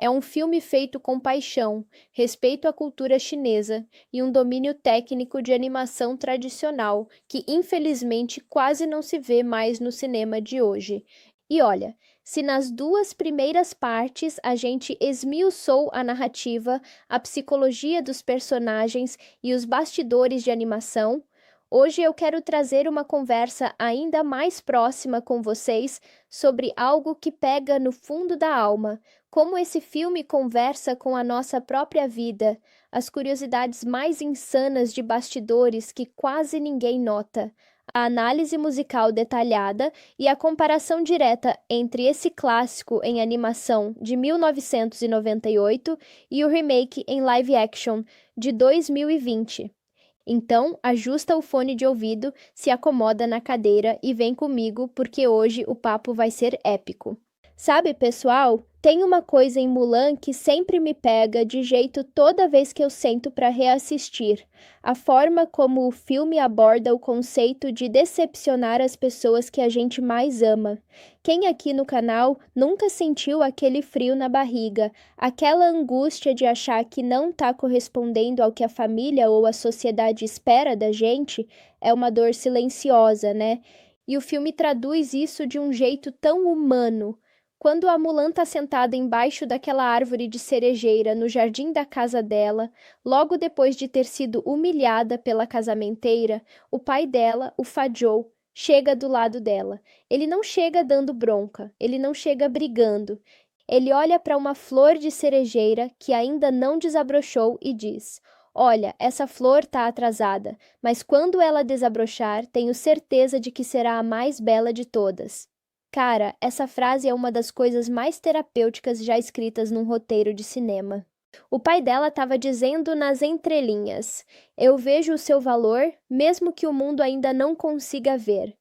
É um filme feito com paixão, respeito à cultura chinesa e um domínio técnico de animação tradicional que, infelizmente, quase não se vê mais no cinema de hoje. E olha, se nas duas primeiras partes a gente esmiuçou a narrativa, a psicologia dos personagens e os bastidores de animação, hoje eu quero trazer uma conversa ainda mais próxima com vocês sobre algo que pega no fundo da alma, como esse filme conversa com a nossa própria vida, as curiosidades mais insanas de bastidores que quase ninguém nota, a análise musical detalhada e a comparação direta entre esse clássico em animação de 1998 e o remake em live action de 2020. Então, ajusta o fone de ouvido, se acomoda na cadeira e vem comigo porque hoje o papo vai ser épico. Sabe, pessoal, tem uma coisa em Mulan que sempre me pega de jeito toda vez que eu sento para reassistir. A forma como o filme aborda o conceito de decepcionar as pessoas que a gente mais ama. Quem aqui no canal nunca sentiu aquele frio na barriga, aquela angústia de achar que não está correspondendo ao que a família ou a sociedade espera da gente? É uma dor silenciosa, né? E o filme traduz isso de um jeito tão humano. Quando a Mulan está sentada embaixo daquela árvore de cerejeira no jardim da casa dela, logo depois de ter sido humilhada pela casamenteira, o pai dela, o Fazou, chega do lado dela. Ele não chega dando bronca, ele não chega brigando. Ele olha para uma flor de cerejeira que ainda não desabrochou e diz: Olha, essa flor está atrasada, mas quando ela desabrochar, tenho certeza de que será a mais bela de todas. Cara, essa frase é uma das coisas mais terapêuticas já escritas num roteiro de cinema. O pai dela estava dizendo nas entrelinhas: Eu vejo o seu valor, mesmo que o mundo ainda não consiga ver.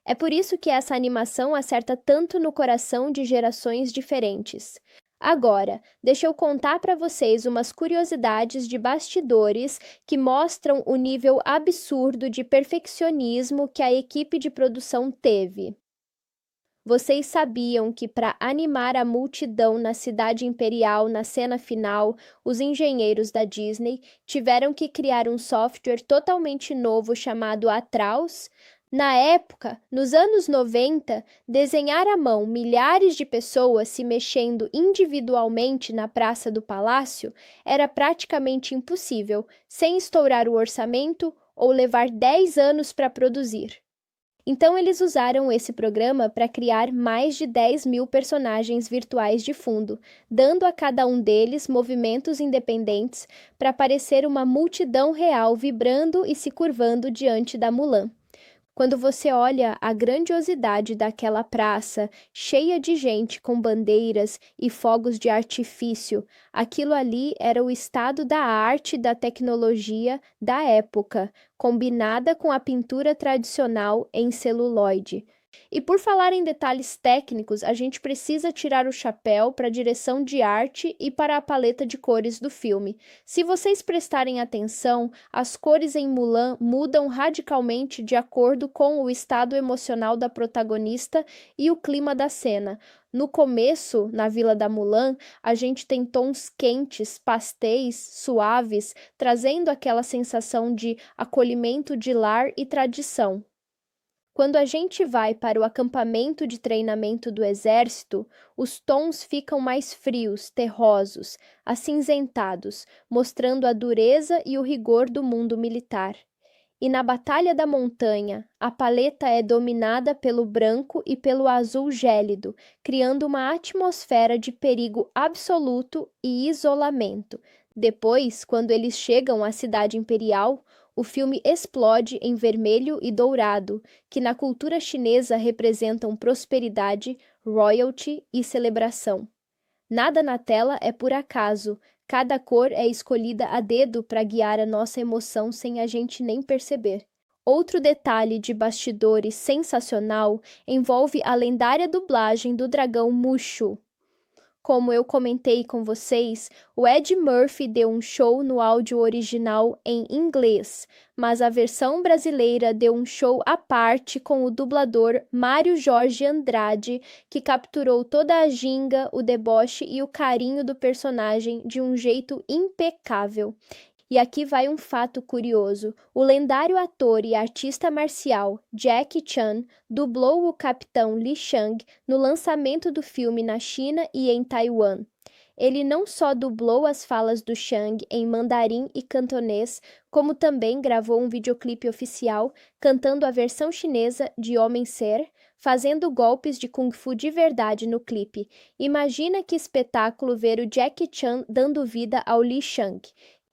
É por isso que essa animação acerta tanto no coração de gerações diferentes. Agora, deixa eu contar para vocês umas curiosidades de bastidores que mostram o nível absurdo de perfeccionismo que a equipe de produção teve. Vocês sabiam que para animar a multidão na Cidade Imperial na cena final, os engenheiros da Disney tiveram que criar um software totalmente novo chamado Atreus? Na época, nos anos 90, desenhar à mão milhares de pessoas se mexendo individualmente na Praça do Palácio era praticamente impossível, sem estourar o orçamento ou levar 10 anos para produzir. Então, eles usaram esse programa para criar mais de 10.000 personagens virtuais de fundo, dando a cada um deles movimentos independentes para parecer uma multidão real vibrando e se curvando diante da Mulan. Quando você olha a grandiosidade daquela praça, cheia de gente com bandeiras e fogos de artifício, aquilo ali era o estado da arte e da tecnologia da época, combinada com a pintura tradicional em celuloide. E por falar em detalhes técnicos, a gente precisa tirar o chapéu para a direção de arte e para a paleta de cores do filme. Se vocês prestarem atenção, as cores em Mulan mudam radicalmente de acordo com o estado emocional da protagonista e o clima da cena. No começo, na Vila da Mulan, a gente tem tons quentes, pastéis, suaves, trazendo aquela sensação de acolhimento de lar e tradição. Quando a gente vai para o acampamento de treinamento do exército, os tons ficam mais frios, terrosos, acinzentados, mostrando a dureza e o rigor do mundo militar. E na Batalha da Montanha, a paleta é dominada pelo branco e pelo azul gélido, criando uma atmosfera de perigo absoluto e isolamento. Depois, quando eles chegam à Cidade Imperial, o filme explode em vermelho e dourado, que na cultura chinesa representam prosperidade, royalty e celebração. Nada na tela é por acaso, cada cor é escolhida a dedo para guiar a nossa emoção sem a gente nem perceber. Outro detalhe de bastidores sensacional envolve a lendária dublagem do dragão Mushu. Como eu comentei com vocês, o Ed Murphy deu um show no áudio original em inglês, mas a versão brasileira deu um show à parte com o dublador Mário Jorge Andrade, que capturou toda a ginga, o deboche e o carinho do personagem de um jeito impecável. E aqui vai um fato curioso. O lendário ator e artista marcial Jackie Chan dublou o Capitão Li Shang no lançamento do filme na China e em Taiwan. Ele não só dublou as falas do Shang em mandarim e cantonês, como também gravou um videoclipe oficial cantando a versão chinesa de Homem Ser, fazendo golpes de Kung Fu de verdade no clipe. Imagina que espetáculo ver o Jackie Chan dando vida ao Li Shang.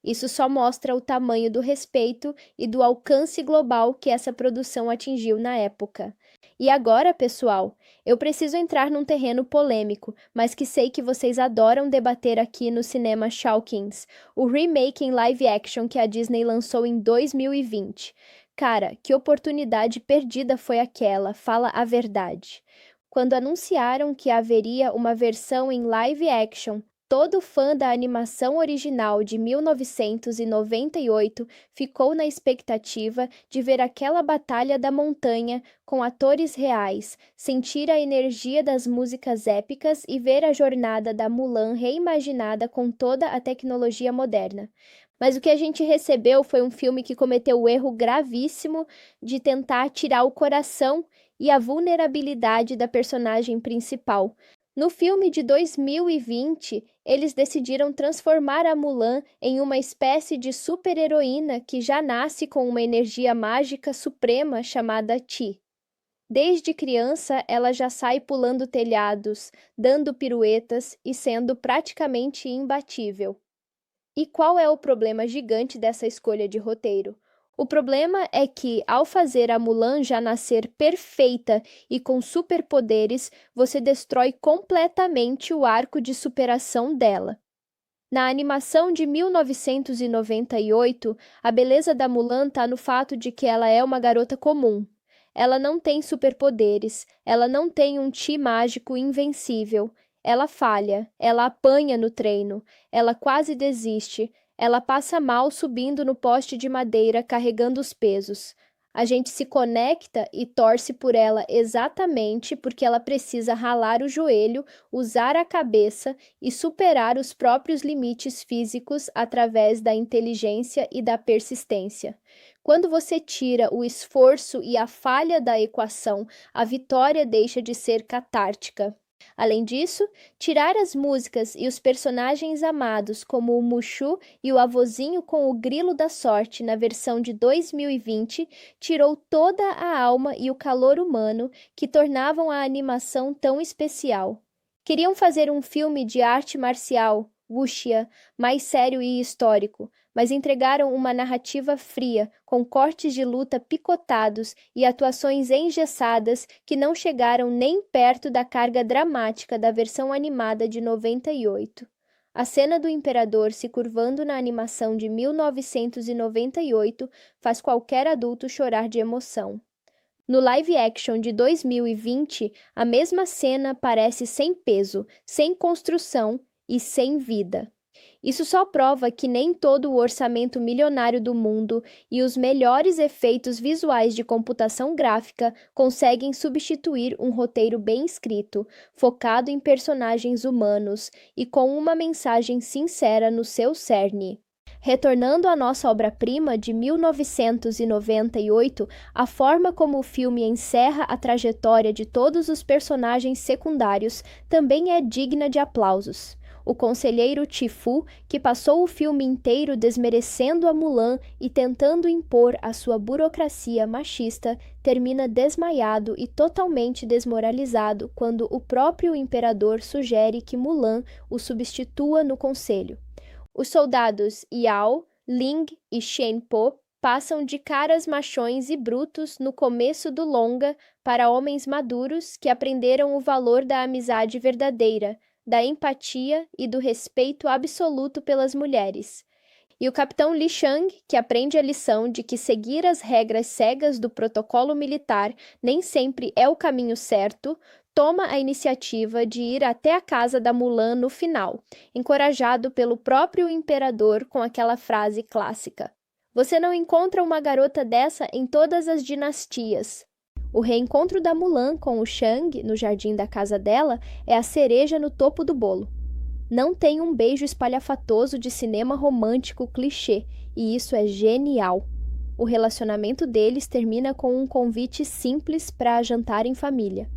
Isso só mostra o tamanho do respeito e do alcance global que essa produção atingiu na época. E agora, pessoal, eu preciso entrar num terreno polêmico, mas que sei que vocês adoram debater aqui no Cinema Shawkins, o remake em live action que a Disney lançou em 2020. Cara, que oportunidade perdida foi aquela, fala a verdade. Quando anunciaram que haveria uma versão em live action, todo fã da animação original de 1998 ficou na expectativa de ver aquela batalha da montanha com atores reais, sentir a energia das músicas épicas e ver a jornada da Mulan reimaginada com toda a tecnologia moderna. Mas o que a gente recebeu foi um filme que cometeu o erro gravíssimo de tentar tirar o coração e a vulnerabilidade da personagem principal. No filme de 2020, eles decidiram transformar a Mulan em uma espécie de super-heroína que já nasce com uma energia mágica suprema chamada Qi. Desde criança, ela já sai pulando telhados, dando piruetas e sendo praticamente imbatível. E qual é o problema gigante dessa escolha de roteiro? O problema é que, ao fazer a Mulan já nascer perfeita e com superpoderes, você destrói completamente o arco de superação dela. Na animação de 1998, a beleza da Mulan está no fato de que ela é uma garota comum. Ela não tem superpoderes, ela não tem um chi mágico invencível. Ela falha, ela apanha no treino, ela quase desiste. Ela passa mal subindo no poste de madeira carregando os pesos. A gente se conecta e torce por ela exatamente porque ela precisa ralar o joelho, usar a cabeça e superar os próprios limites físicos através da inteligência e da persistência. Quando você tira o esforço e a falha da equação, a vitória deixa de ser catártica. Além disso, tirar as músicas e os personagens amados como o Mushu e o avozinho com o grilo da sorte na versão de 2020 tirou toda a alma e o calor humano que tornavam a animação tão especial. Queriam fazer um filme de arte marcial, wuxia, mais sério e histórico, mas entregaram uma narrativa fria, com cortes de luta picotados e atuações engessadas que não chegaram nem perto da carga dramática da versão animada de 98. A cena do imperador se curvando na animação de 1998 faz qualquer adulto chorar de emoção. No live action de 2020, a mesma cena parece sem peso, sem construção e sem vida. Isso só prova que nem todo o orçamento milionário do mundo e os melhores efeitos visuais de computação gráfica conseguem substituir um roteiro bem escrito, focado em personagens humanos e com uma mensagem sincera no seu cerne. Retornando à nossa obra-prima de 1998, a forma como o filme encerra a trajetória de todos os personagens secundários também é digna de aplausos. O conselheiro Chifu, que passou o filme inteiro desmerecendo a Mulan e tentando impor a sua burocracia machista, termina desmaiado e totalmente desmoralizado quando o próprio imperador sugere que Mulan o substitua no conselho. Os soldados Yao, Ling e Shen Po passam de caras machões e brutos no começo do longa para homens maduros que aprenderam o valor da amizade verdadeira, da empatia e do respeito absoluto pelas mulheres. E o capitão Li Shang, que aprende a lição de que seguir as regras cegas do protocolo militar nem sempre é o caminho certo, toma a iniciativa de ir até a casa da Mulan no final, encorajado pelo próprio imperador com aquela frase clássica: "Você não encontra uma garota dessa em todas as dinastias." O reencontro da Mulan com o Shang no jardim da casa dela é a cereja no topo do bolo. Não tem um beijo espalhafatoso de cinema romântico clichê, e isso é genial. O relacionamento deles termina com um convite simples para jantar em família.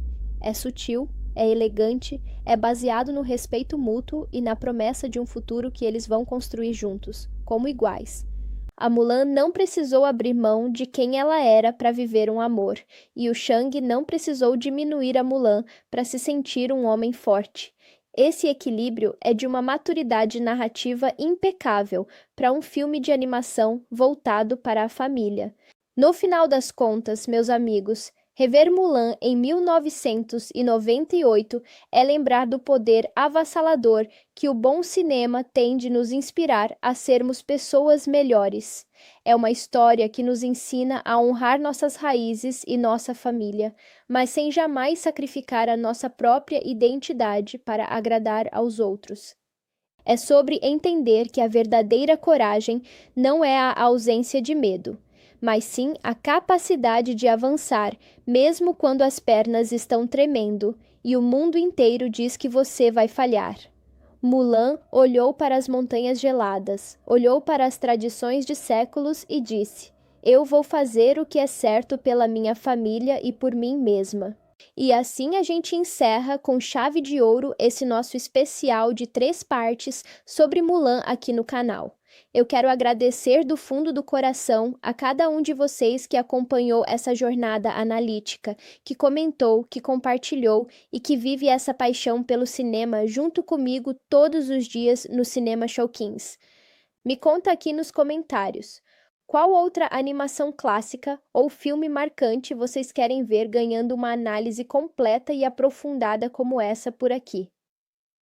É sutil, é elegante, é baseado no respeito mútuo e na promessa de um futuro que eles vão construir juntos, como iguais. A Mulan não precisou abrir mão de quem ela era para viver um amor, e o Shang não precisou diminuir a Mulan para se sentir um homem forte. Esse equilíbrio é de uma maturidade narrativa impecável para um filme de animação voltado para a família. No final das contas, meus amigos, rever Mulan em 1998 é lembrar do poder avassalador que o bom cinema tem de nos inspirar a sermos pessoas melhores. É uma história que nos ensina a honrar nossas raízes e nossa família, mas sem jamais sacrificar a nossa própria identidade para agradar aos outros. É sobre entender que a verdadeira coragem não é a ausência de medo, mas sim a capacidade de avançar, mesmo quando as pernas estão tremendo e o mundo inteiro diz que você vai falhar. Mulan olhou para as montanhas geladas, olhou para as tradições de séculos e disse: "Eu vou fazer o que é certo pela minha família e por mim mesma." E assim a gente encerra com chave de ouro esse nosso especial de 3 partes sobre Mulan aqui no canal. Eu quero agradecer do fundo do coração a cada um de vocês que acompanhou essa jornada analítica, que comentou, que compartilhou e que vive essa paixão pelo cinema junto comigo todos os dias no Cinema Showkins. Me conta aqui nos comentários. Qual outra animação clássica ou filme marcante vocês querem ver ganhando uma análise completa e aprofundada como essa por aqui?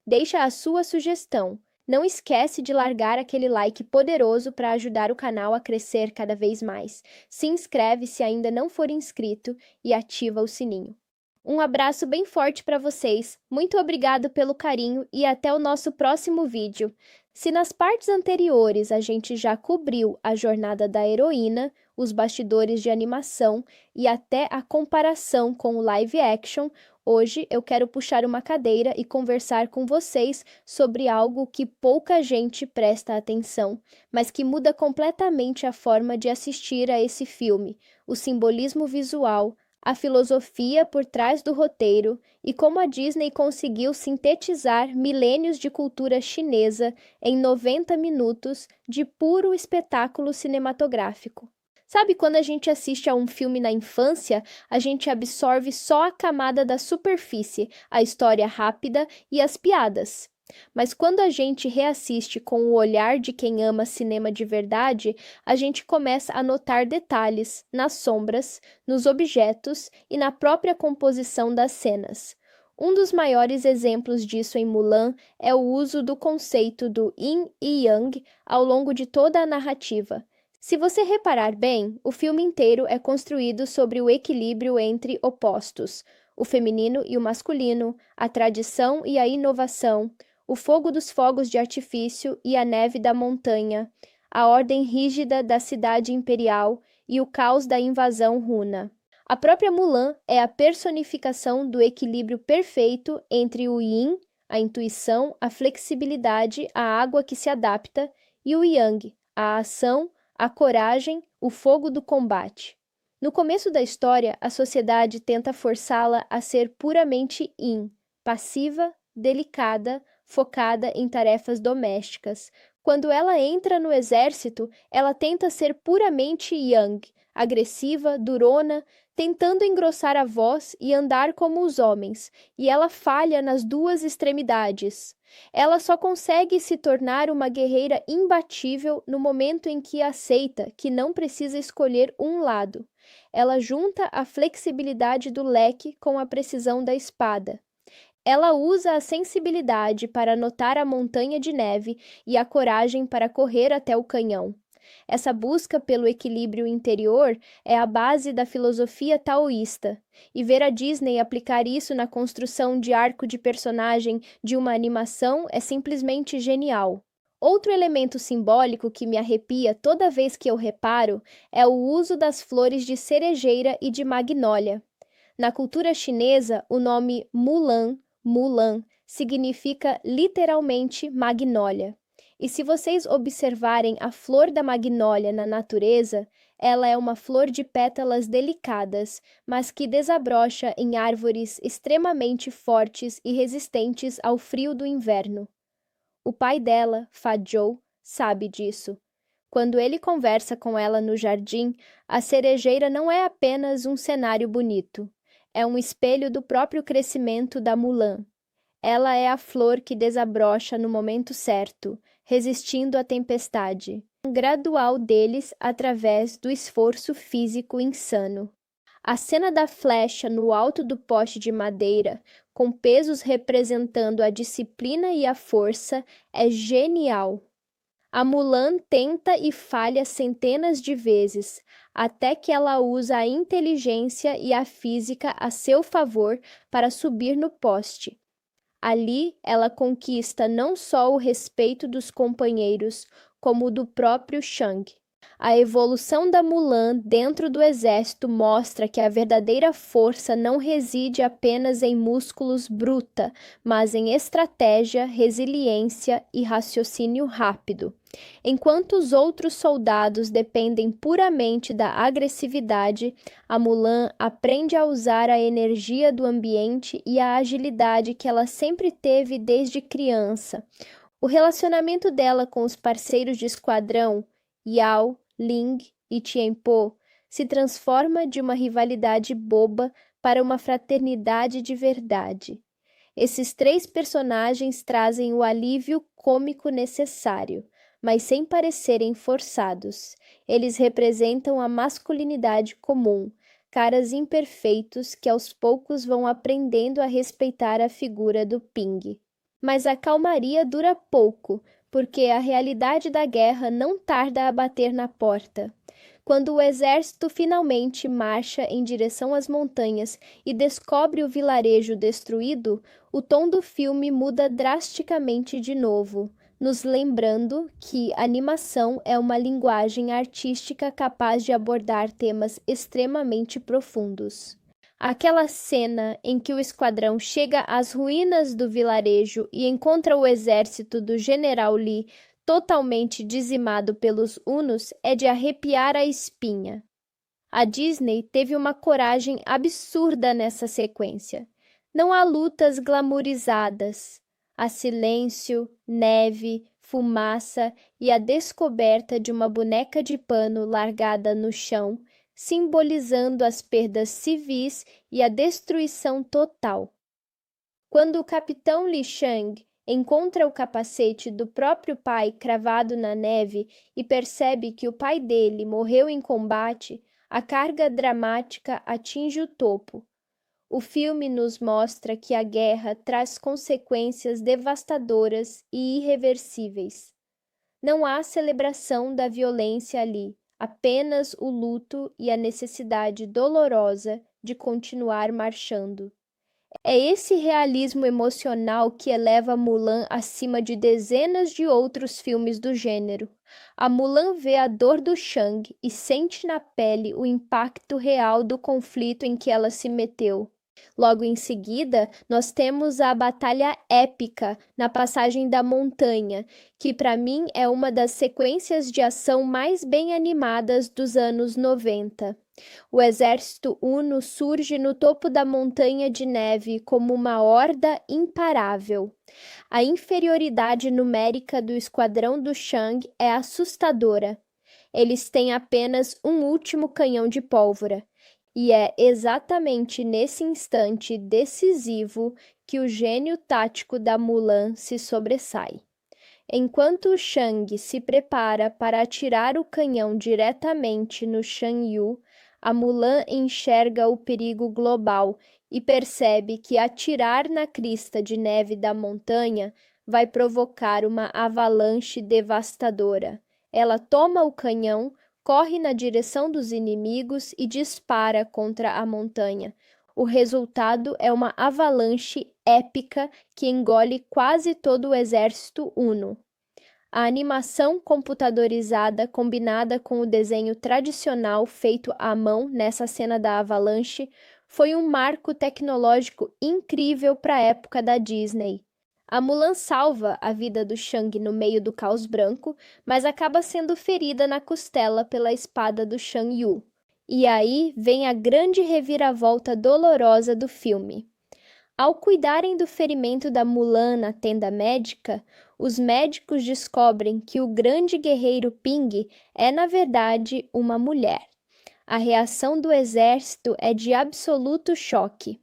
Deixa a sua sugestão. Não esquece de largar aquele like poderoso para ajudar o canal a crescer cada vez mais. Se inscreve se ainda não for inscrito e ativa o sininho. Um abraço bem forte para vocês, muito obrigado pelo carinho e até o nosso próximo vídeo. Se nas partes anteriores a gente já cobriu a jornada da heroína, os bastidores de animação e até a comparação com o live action, hoje eu quero puxar uma cadeira e conversar com vocês sobre algo que pouca gente presta atenção, mas que muda completamente a forma de assistir a esse filme, o simbolismo visual, a filosofia por trás do roteiro e como a Disney conseguiu sintetizar milênios de cultura chinesa em 90 minutos de puro espetáculo cinematográfico. Sabe quando a gente assiste a um filme na infância, a gente absorve só a camada da superfície, a história rápida e as piadas? Mas quando a gente reassiste com o olhar de quem ama cinema de verdade, a gente começa a notar detalhes nas sombras, nos objetos e na própria composição das cenas. Um dos maiores exemplos disso em Mulan é o uso do conceito do Yin e Yang ao longo de toda a narrativa. Se você reparar bem, o filme inteiro é construído sobre o equilíbrio entre opostos, o feminino e o masculino, a tradição e a inovação, o fogo dos fogos de artifício e a neve da montanha, a ordem rígida da cidade imperial e o caos da invasão Huna. A própria Mulan é a personificação do equilíbrio perfeito entre o Yin, a intuição, a flexibilidade, a água que se adapta, e o Yang, a ação, a coragem, o fogo do combate. No começo da história, a sociedade tenta forçá-la a ser puramente yin, passiva, delicada, focada em tarefas domésticas. Quando ela entra no exército, ela tenta ser puramente yang, agressiva, durona, tentando engrossar a voz e andar como os homens, e ela falha nas duas extremidades. Ela só consegue se tornar uma guerreira imbatível no momento em que aceita que não precisa escolher um lado. Ela junta a flexibilidade do leque com a precisão da espada. Ela usa a sensibilidade para notar a montanha de neve e a coragem para correr até o canhão. Essa busca pelo equilíbrio interior é a base da filosofia taoísta, e ver a Disney aplicar isso na construção de arco de personagem de uma animação é simplesmente genial. Outro elemento simbólico que me arrepia toda vez que eu reparo é o uso das flores de cerejeira e de magnólia. Na cultura chinesa, o nome Mulan, significa literalmente magnólia. E se vocês observarem a flor da magnólia na natureza, ela é uma flor de pétalas delicadas, mas que desabrocha em árvores extremamente fortes e resistentes ao frio do inverno. O pai dela, Fa Zhou, sabe disso. Quando ele conversa com ela no jardim, a cerejeira não é apenas um cenário bonito. É um espelho do próprio crescimento da Mulan. Ela é a flor que desabrocha no momento certo, resistindo à tempestade. Um gradual deles através do esforço físico insano. A cena da flecha no alto do poste de madeira, com pesos representando a disciplina e a força, é genial. A Mulan tenta e falha centenas de vezes, até que ela usa a inteligência e a física a seu favor para subir no poste. Ali, ela conquista não só o respeito dos companheiros, como o do próprio Shang. A evolução da Mulan dentro do exército mostra que a verdadeira força não reside apenas em músculos bruta, mas em estratégia, resiliência e raciocínio rápido. Enquanto os outros soldados dependem puramente da agressividade, a Mulan aprende a usar a energia do ambiente e a agilidade que ela sempre teve desde criança. O relacionamento dela com os parceiros de esquadrão, Yao, Ling e Tianpo, se transforma de uma rivalidade boba para uma fraternidade de verdade. Esses três personagens trazem o alívio cômico necessário, mas sem parecerem forçados. Eles representam a masculinidade comum, caras imperfeitos que aos poucos vão aprendendo a respeitar a figura do Ping. Mas a calmaria dura pouco, porque a realidade da guerra não tarda a bater na porta. Quando o exército finalmente marcha em direção às montanhas e descobre o vilarejo destruído, o tom do filme muda drasticamente de novo, nos lembrando que animação é uma linguagem artística capaz de abordar temas extremamente profundos. Aquela cena em que o esquadrão chega às ruínas do vilarejo e encontra o exército do general Li totalmente dizimado pelos hunos é de arrepiar a espinha. A Disney teve uma coragem absurda nessa sequência. Não há lutas glamourizadas. Há silêncio, neve, fumaça e a descoberta de uma boneca de pano largada no chão, simbolizando as perdas civis e a destruição total. Quando o capitão Li Shang encontra o capacete do próprio pai cravado na neve e percebe que o pai dele morreu em combate, a carga dramática atinge o topo. O filme nos mostra que a guerra traz consequências devastadoras e irreversíveis. Não há celebração da violência ali, apenas o luto e a necessidade dolorosa de continuar marchando. É esse realismo emocional que eleva Mulan acima de dezenas de outros filmes do gênero. A Mulan vê a dor do Shang e sente na pele o impacto real do conflito em que ela se meteu. Logo em seguida, nós temos a batalha épica na Passagem da Montanha, que para mim é uma das sequências de ação mais bem animadas dos anos 90. O exército Uno surge no topo da montanha de neve como uma horda imparável. A inferioridade numérica do esquadrão do Shang é assustadora. Eles têm apenas um último canhão de pólvora. E é exatamente nesse instante decisivo que o gênio tático da Mulan se sobressai. Enquanto o Shang se prepara para atirar o canhão diretamente no Shan Yu, a Mulan enxerga o perigo global e percebe que atirar na crista de neve da montanha vai provocar uma avalanche devastadora. Ela toma o canhão, corre na direção dos inimigos e dispara contra a montanha. O resultado é uma avalanche épica que engole quase todo o exército Uno. A animação computadorizada combinada com o desenho tradicional feito à mão nessa cena da avalanche foi um marco tecnológico incrível para a época da Disney. A Mulan salva a vida do Shang no meio do caos branco, mas acaba sendo ferida na costela pela espada do Shan Yu. E aí vem a grande reviravolta dolorosa do filme. Ao cuidarem do ferimento da Mulan na tenda médica, os médicos descobrem que o grande guerreiro Ping é, na verdade, uma mulher. A reação do exército é de absoluto choque.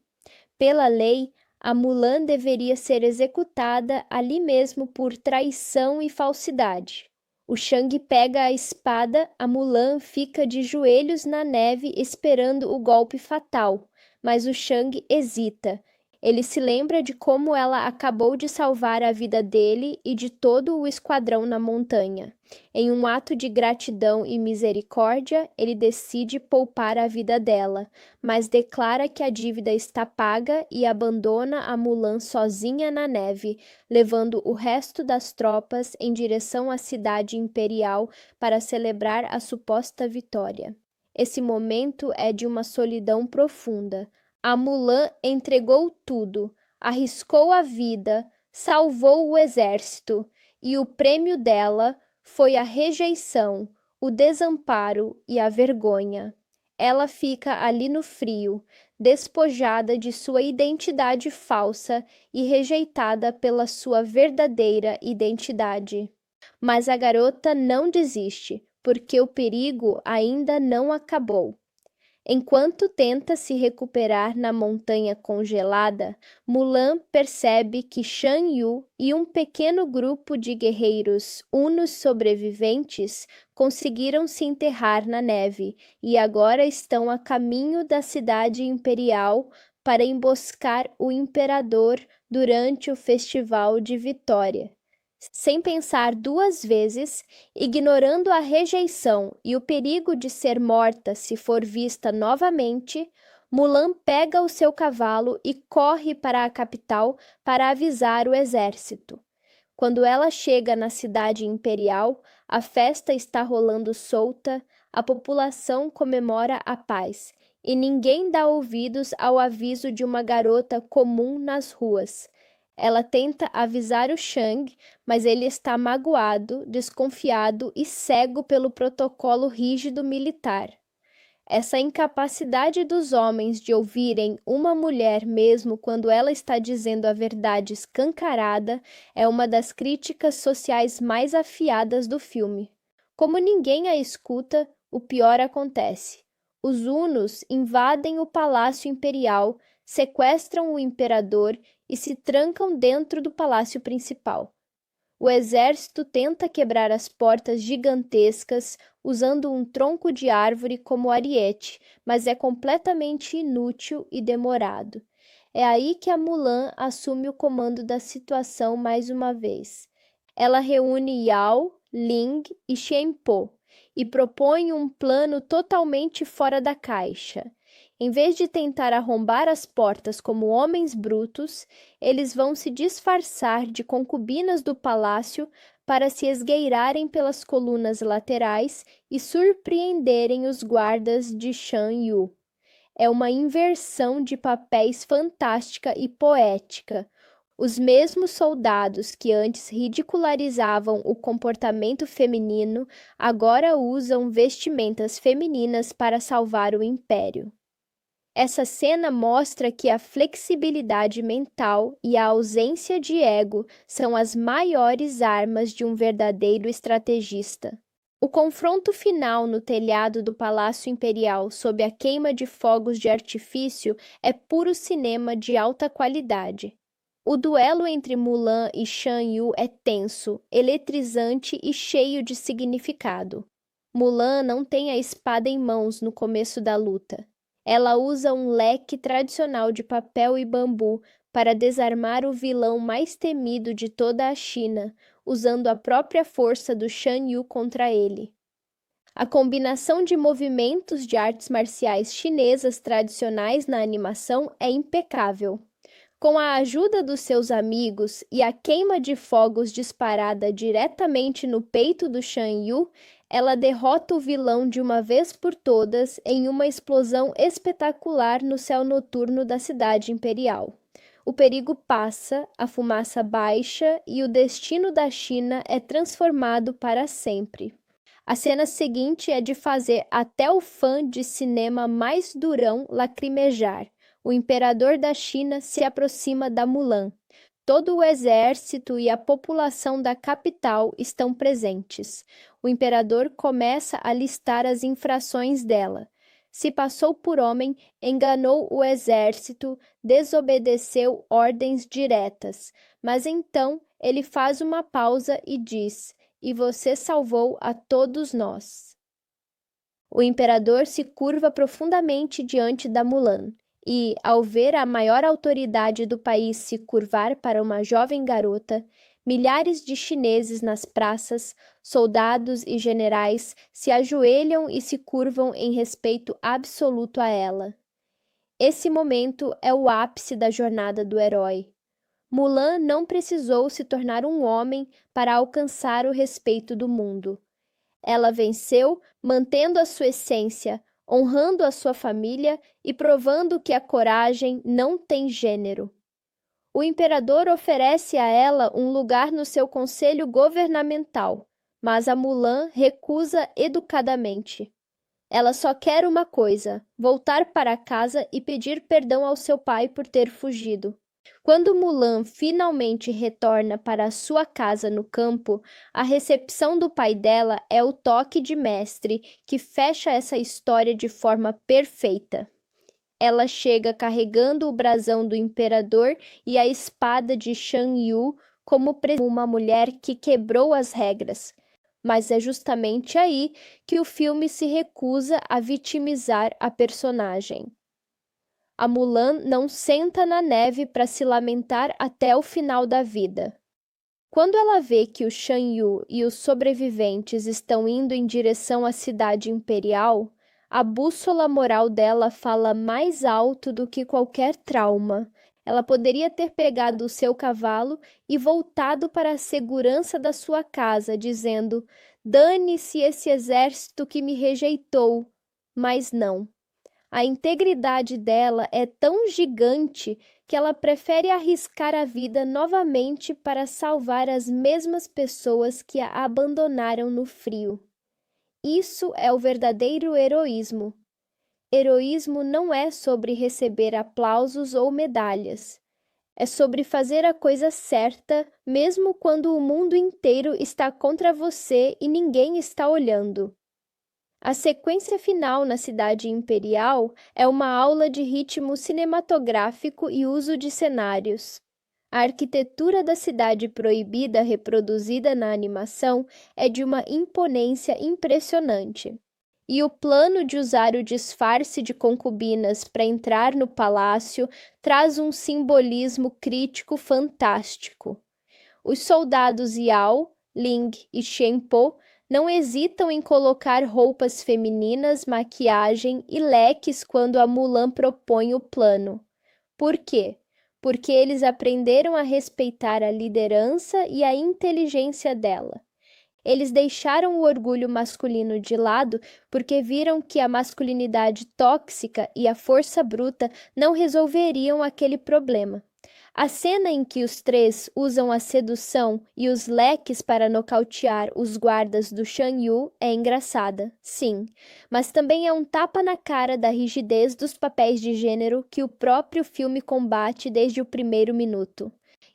Pela lei, a Mulan deveria ser executada ali mesmo por traição e falsidade. O Shang pega a espada, a Mulan fica de joelhos na neve esperando o golpe fatal, mas o Shang hesita. Ele se lembra de como ela acabou de salvar a vida dele e de todo o esquadrão na montanha. Em um ato de gratidão e misericórdia, ele decide poupar a vida dela, mas declara que a dívida está paga e abandona a Mulan sozinha na neve, levando o resto das tropas em direção à cidade imperial para celebrar a suposta vitória. Esse momento é de uma solidão profunda. A Mulan entregou tudo, arriscou a vida, salvou o exército, e o prêmio dela foi a rejeição, o desamparo e a vergonha. Ela fica ali no frio, despojada de sua identidade falsa e rejeitada pela sua verdadeira identidade. Mas a garota não desiste, porque o perigo ainda não acabou. Enquanto tenta se recuperar na montanha congelada, Mulan percebe que Shan Yu e um pequeno grupo de guerreiros Unos sobreviventes conseguiram se enterrar na neve e agora estão a caminho da cidade imperial para emboscar o imperador durante o Festival de Vitória. Sem pensar duas vezes, ignorando a rejeição e o perigo de ser morta se for vista novamente, Mulan pega o seu cavalo e corre para a capital para avisar o exército. Quando ela chega na cidade imperial, a festa está rolando solta, a população comemora a paz, e ninguém dá ouvidos ao aviso de uma garota comum nas ruas. Ela tenta avisar o Shang, mas ele está magoado, desconfiado e cego pelo protocolo rígido militar. Essa incapacidade dos homens de ouvirem uma mulher mesmo quando ela está dizendo a verdade escancarada é uma das críticas sociais mais afiadas do filme. Como ninguém a escuta, o pior acontece. Os Unos invadem o Palácio Imperial, sequestram o imperador e se trancam dentro do palácio principal. O exército tenta quebrar as portas gigantescas usando um tronco de árvore como ariete, mas é completamente inútil e demorado. É aí que a Mulan assume o comando da situação mais uma vez. Ela reúne Yao, Ling e Xianpo e propõe um plano totalmente fora da caixa. Em vez de tentar arrombar as portas como homens brutos, eles vão se disfarçar de concubinas do palácio para se esgueirarem pelas colunas laterais e surpreenderem os guardas de Shan Yu. é uma inversão de papéis fantástica e poética. Os mesmos soldados que antes ridicularizavam o comportamento feminino agora usam vestimentas femininas para salvar o império. Essa cena mostra que a flexibilidade mental e a ausência de ego são as maiores armas de um verdadeiro estrategista. O confronto final no telhado do Palácio Imperial sob a queima de fogos de artifício é puro cinema de alta qualidade. O duelo entre Mulan e Shan Yu é tenso, eletrizante e cheio de significado. Mulan não tem a espada em mãos no começo da luta. Ela usa um leque tradicional de papel e bambu para desarmar o vilão mais temido de toda a China, usando a própria força do Shan Yu contra ele. A combinação de movimentos de artes marciais chinesas tradicionais na animação é impecável. Com a ajuda dos seus amigos e a queima de fogos disparada diretamente no peito do Shan Yu, ela derrota o vilão de uma vez por todas em uma explosão espetacular no céu noturno da cidade imperial. O perigo passa, a fumaça baixa e o destino da China é transformado para sempre. A cena seguinte é de fazer até o fã de cinema mais durão lacrimejar. O imperador da China se aproxima da Mulan. Todo o exército e a população da capital estão presentes. O imperador começa a listar as infrações dela. Se passou por homem, enganou o exército, desobedeceu ordens diretas. Mas então ele faz uma pausa e diz: "E você salvou a todos nós." O imperador se curva profundamente diante da Mulan. E, ao ver a maior autoridade do país se curvar para uma jovem garota, milhares de chineses nas praças, soldados e generais se ajoelham e se curvam em respeito absoluto a ela. Esse momento é o ápice da jornada do herói. Mulan não precisou se tornar um homem para alcançar o respeito do mundo. Ela venceu mantendo a sua essência, honrando a sua família e provando que a coragem não tem gênero. O imperador oferece a ela um lugar no seu conselho governamental, mas a Mulan recusa educadamente. Ela só quer uma coisa: voltar para casa e pedir perdão ao seu pai por ter fugido. Quando Mulan finalmente retorna para a sua casa no campo, a recepção do pai dela é o toque de mestre que fecha essa história de forma perfeita. Ela chega carregando o brasão do imperador e a espada de Shan Yu como uma mulher que quebrou as regras. Mas é justamente aí que o filme se recusa a vitimizar a personagem. A Mulan não senta na neve para se lamentar até o final da vida. Quando ela vê que o Shan Yu e os sobreviventes estão indo em direção à cidade imperial, a bússola moral dela fala mais alto do que qualquer trauma. Ela poderia ter pegado o seu cavalo e voltado para a segurança da sua casa, dizendo: "Dane-se esse exército que me rejeitou." Mas não. A integridade dela é tão gigante que ela prefere arriscar a vida novamente para salvar as mesmas pessoas que a abandonaram no frio. Isso é o verdadeiro heroísmo. Heroísmo não é sobre receber aplausos ou medalhas. É sobre fazer a coisa certa, mesmo quando o mundo inteiro está contra você e ninguém está olhando. A sequência final na cidade imperial é uma aula de ritmo cinematográfico e uso de cenários. A arquitetura da cidade proibida reproduzida na animação é de uma imponência impressionante. E o plano de usar o disfarce de concubinas para entrar no palácio traz um simbolismo crítico fantástico. Os soldados Yao, Ling e Shenpo não hesitam em colocar roupas femininas, maquiagem e leques quando a Mulan propõe o plano. Por quê? Porque eles aprenderam a respeitar a liderança e a inteligência dela. Eles deixaram o orgulho masculino de lado porque viram que a masculinidade tóxica e a força bruta não resolveriam aquele problema. A cena em que os três usam a sedução e os leques para nocautear os guardas do Shan Yu é engraçada, sim, mas também é um tapa na cara da rigidez dos papéis de gênero que o próprio filme combate desde o primeiro minuto.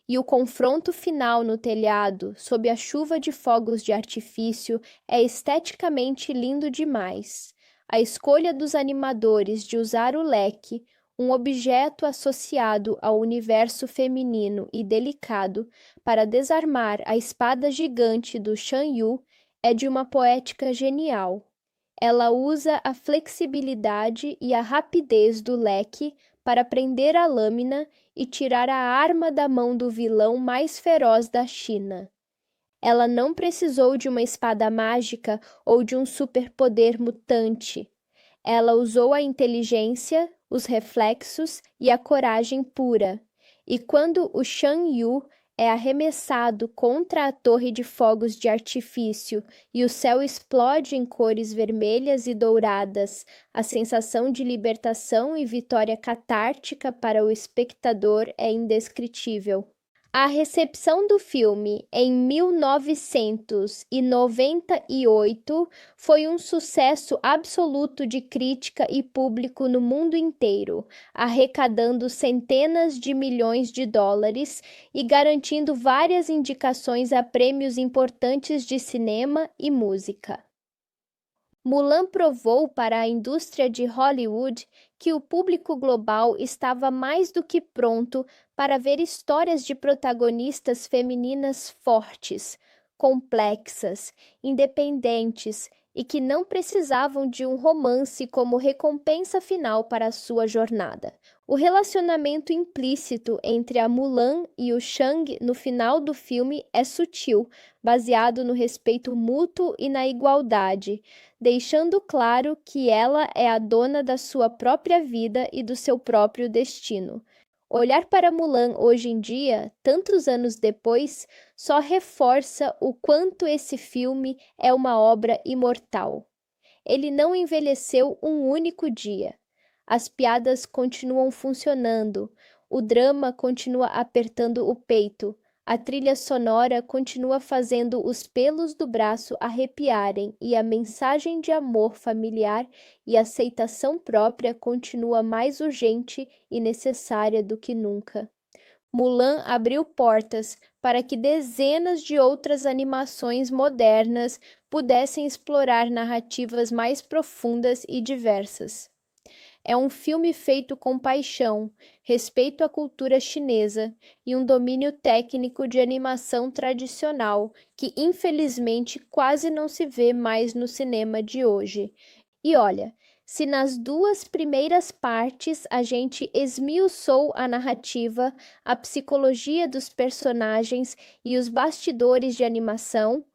E o confronto final no telhado, sob a chuva de fogos de artifício, é esteticamente lindo demais. A escolha dos animadores de usar o leque, um objeto associado ao universo feminino e delicado, para desarmar a espada gigante do Shan Yu, é de uma poética genial. Ela usa a flexibilidade e a rapidez do leque para prender a lâmina e tirar a arma da mão do vilão mais feroz da China. Ela não precisou de uma espada mágica ou de um superpoder mutante. Ela usou a inteligência, os reflexos e a coragem pura. E quando o Shan Yu é arremessado contra a torre de fogos de artifício e o céu explode em cores vermelhas e douradas, a sensação de libertação e vitória catártica para o espectador é indescritível. A recepção do filme em 1998 foi um sucesso absoluto de crítica e público no mundo inteiro, arrecadando centenas de milhões de dólares e garantindo várias indicações a prêmios importantes de cinema e música. Mulan provou para a indústria de Hollywood que o público global estava mais do que pronto para ver histórias de protagonistas femininas fortes, complexas, independentes e que não precisavam de um romance como recompensa final para a sua jornada. O relacionamento implícito entre a Mulan e o Shang no final do filme é sutil, baseado no respeito mútuo e na igualdade, deixando claro que ela é a dona da sua própria vida e do seu próprio destino. Olhar para Mulan hoje em dia, tantos anos depois, só reforça o quanto esse filme é uma obra imortal. Ele não envelheceu um único dia. As piadas continuam funcionando, o drama continua apertando o peito, a trilha sonora continua fazendo os pelos do braço arrepiarem e a mensagem de amor familiar e aceitação própria continua mais urgente e necessária do que nunca. Mulan abriu portas para que dezenas de outras animações modernas pudessem explorar narrativas mais profundas e diversas. É um filme feito com paixão, respeito à cultura chinesa e um domínio técnico de animação tradicional que, infelizmente, quase não se vê mais no cinema de hoje. E olha, se nas duas primeiras partes a gente esmiuçou a narrativa, a psicologia dos personagens e os bastidores de animação,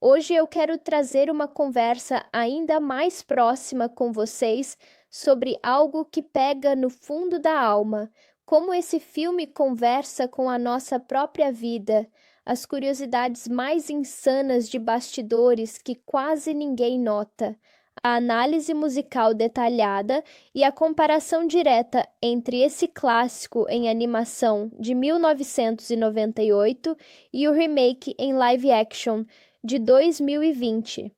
hoje eu quero trazer uma conversa ainda mais próxima com vocês sobre algo que pega no fundo da alma, como esse filme conversa com a nossa própria vida, as curiosidades mais insanas de bastidores que quase ninguém nota, a análise musical detalhada e a comparação direta entre esse clássico em animação de 1998 e o remake em live action de 2020.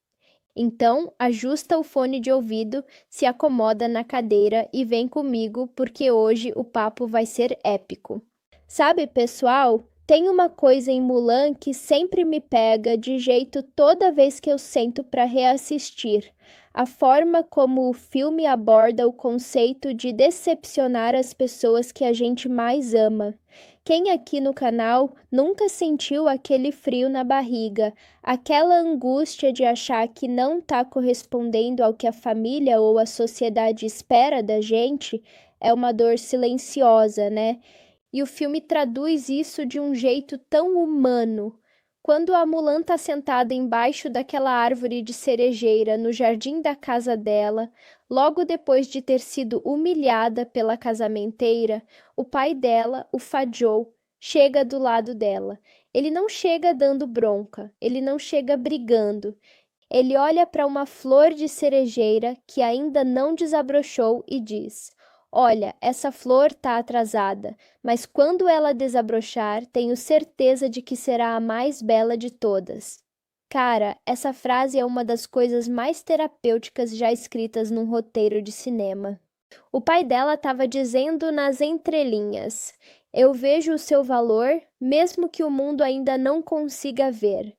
Então, ajusta o fone de ouvido, se acomoda na cadeira e vem comigo, porque hoje o papo vai ser épico. Sabe, pessoal, tem uma coisa em Mulan que sempre me pega de jeito toda vez que eu sento para reassistir. A forma como o filme aborda o conceito de decepcionar as pessoas que a gente mais ama. Quem aqui no canal nunca sentiu aquele frio na barriga, aquela angústia de achar que não está correspondendo ao que a família ou a sociedade espera da gente? É uma dor silenciosa, né? E o filme traduz isso de um jeito tão humano. Quando a Mulan está sentada embaixo daquela árvore de cerejeira no jardim da casa dela, logo depois de ter sido humilhada pela casamenteira, o pai dela, o Fazhou, chega do lado dela. Ele não chega dando bronca, ele não chega brigando. Ele olha para uma flor de cerejeira que ainda não desabrochou e diz: Olha, essa flor está atrasada, mas quando ela desabrochar, tenho certeza de que será a mais bela de todas. Cara, essa frase é uma das coisas mais terapêuticas já escritas num roteiro de cinema. O pai dela estava dizendo nas entrelinhas: Eu vejo o seu valor, mesmo que o mundo ainda não consiga ver.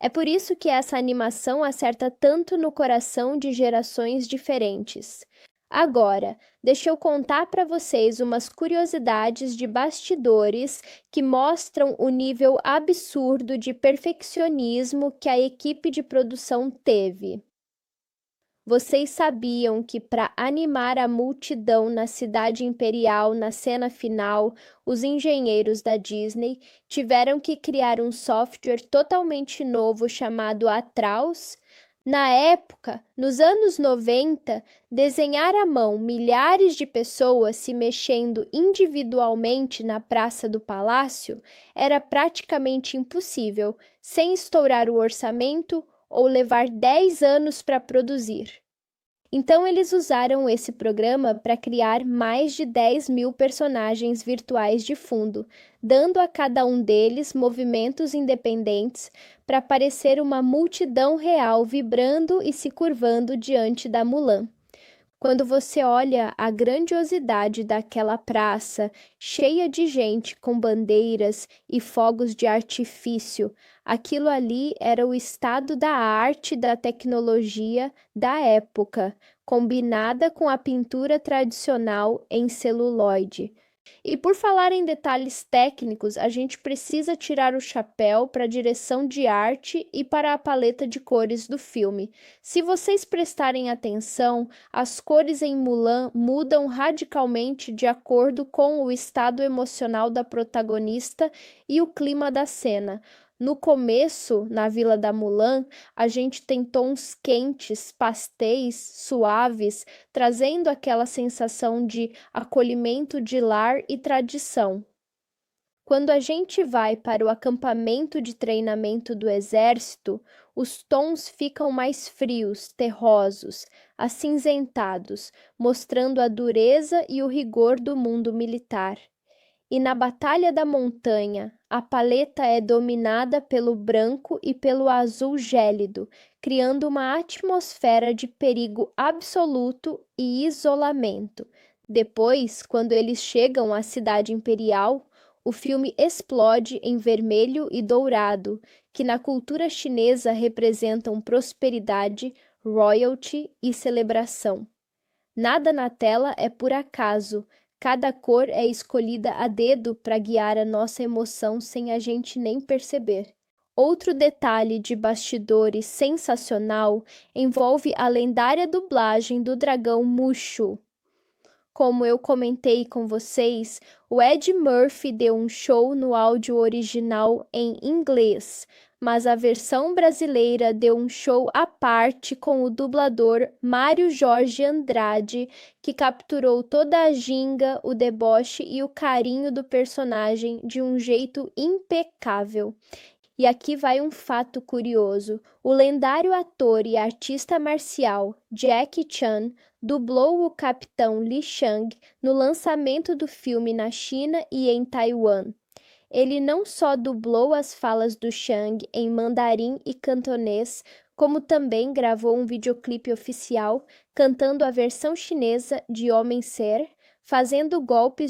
É por isso que essa animação acerta tanto no coração de gerações diferentes. Agora, deixa eu contar para vocês umas curiosidades de bastidores que mostram o nível absurdo de perfeccionismo que a equipe de produção teve. Vocês sabiam que para animar a multidão na Cidade Imperial na cena final, os engenheiros da Disney tiveram que criar um software totalmente novo chamado Atreus? Na época, nos anos 90, desenhar à mão milhares de pessoas se mexendo individualmente na Praça do Palácio era praticamente impossível, sem estourar o orçamento ou levar 10 anos para produzir. Então, eles usaram esse programa para criar mais de 10.000 personagens virtuais de fundo, dando a cada um deles movimentos independentes para parecer uma multidão real vibrando e se curvando diante da Mulan. Quando você olha a grandiosidade daquela praça, cheia de gente com bandeiras e fogos de artifício, aquilo ali era o estado da arte e da tecnologia da época, combinada com a pintura tradicional em celulóide. E por falar em detalhes técnicos, a gente precisa tirar o chapéu para a direção de arte e para a paleta de cores do filme. Se vocês prestarem atenção, as cores em Mulan mudam radicalmente de acordo com o estado emocional da protagonista e o clima da cena. No começo, na Vila da Mulan, a gente tem tons quentes, pastéis, suaves, trazendo aquela sensação de acolhimento de lar e tradição. Quando a gente vai para o acampamento de treinamento do exército, os tons ficam mais frios, terrosos, acinzentados, mostrando a dureza e o rigor do mundo militar. E na Batalha da Montanha, a paleta é dominada pelo branco e pelo azul gélido, criando uma atmosfera de perigo absoluto e isolamento. Depois, quando eles chegam à Cidade Imperial, o filme explode em vermelho e dourado, que na cultura chinesa representam prosperidade, royalty e celebração. Nada na tela é por acaso. Cada cor é escolhida a dedo para guiar a nossa emoção sem a gente nem perceber. Outro detalhe de bastidores sensacional envolve a lendária dublagem do dragão Mushu. Como eu comentei com vocês, o Ed Murphy deu um show no áudio original em inglês, mas a versão brasileira deu um show à parte com o dublador Mário Jorge Andrade, que capturou toda a ginga, o deboche e o carinho do personagem de um jeito impecável. E aqui vai um fato curioso: o lendário ator e artista marcial Jackie Chan dublou o capitão Li Shang no lançamento do filme na China e em Taiwan. Ele não só dublou as falas do Shang em mandarim e cantonês, como também gravou um videoclipe oficial cantando a versão chinesa de Homem Ser, fazendo golpes de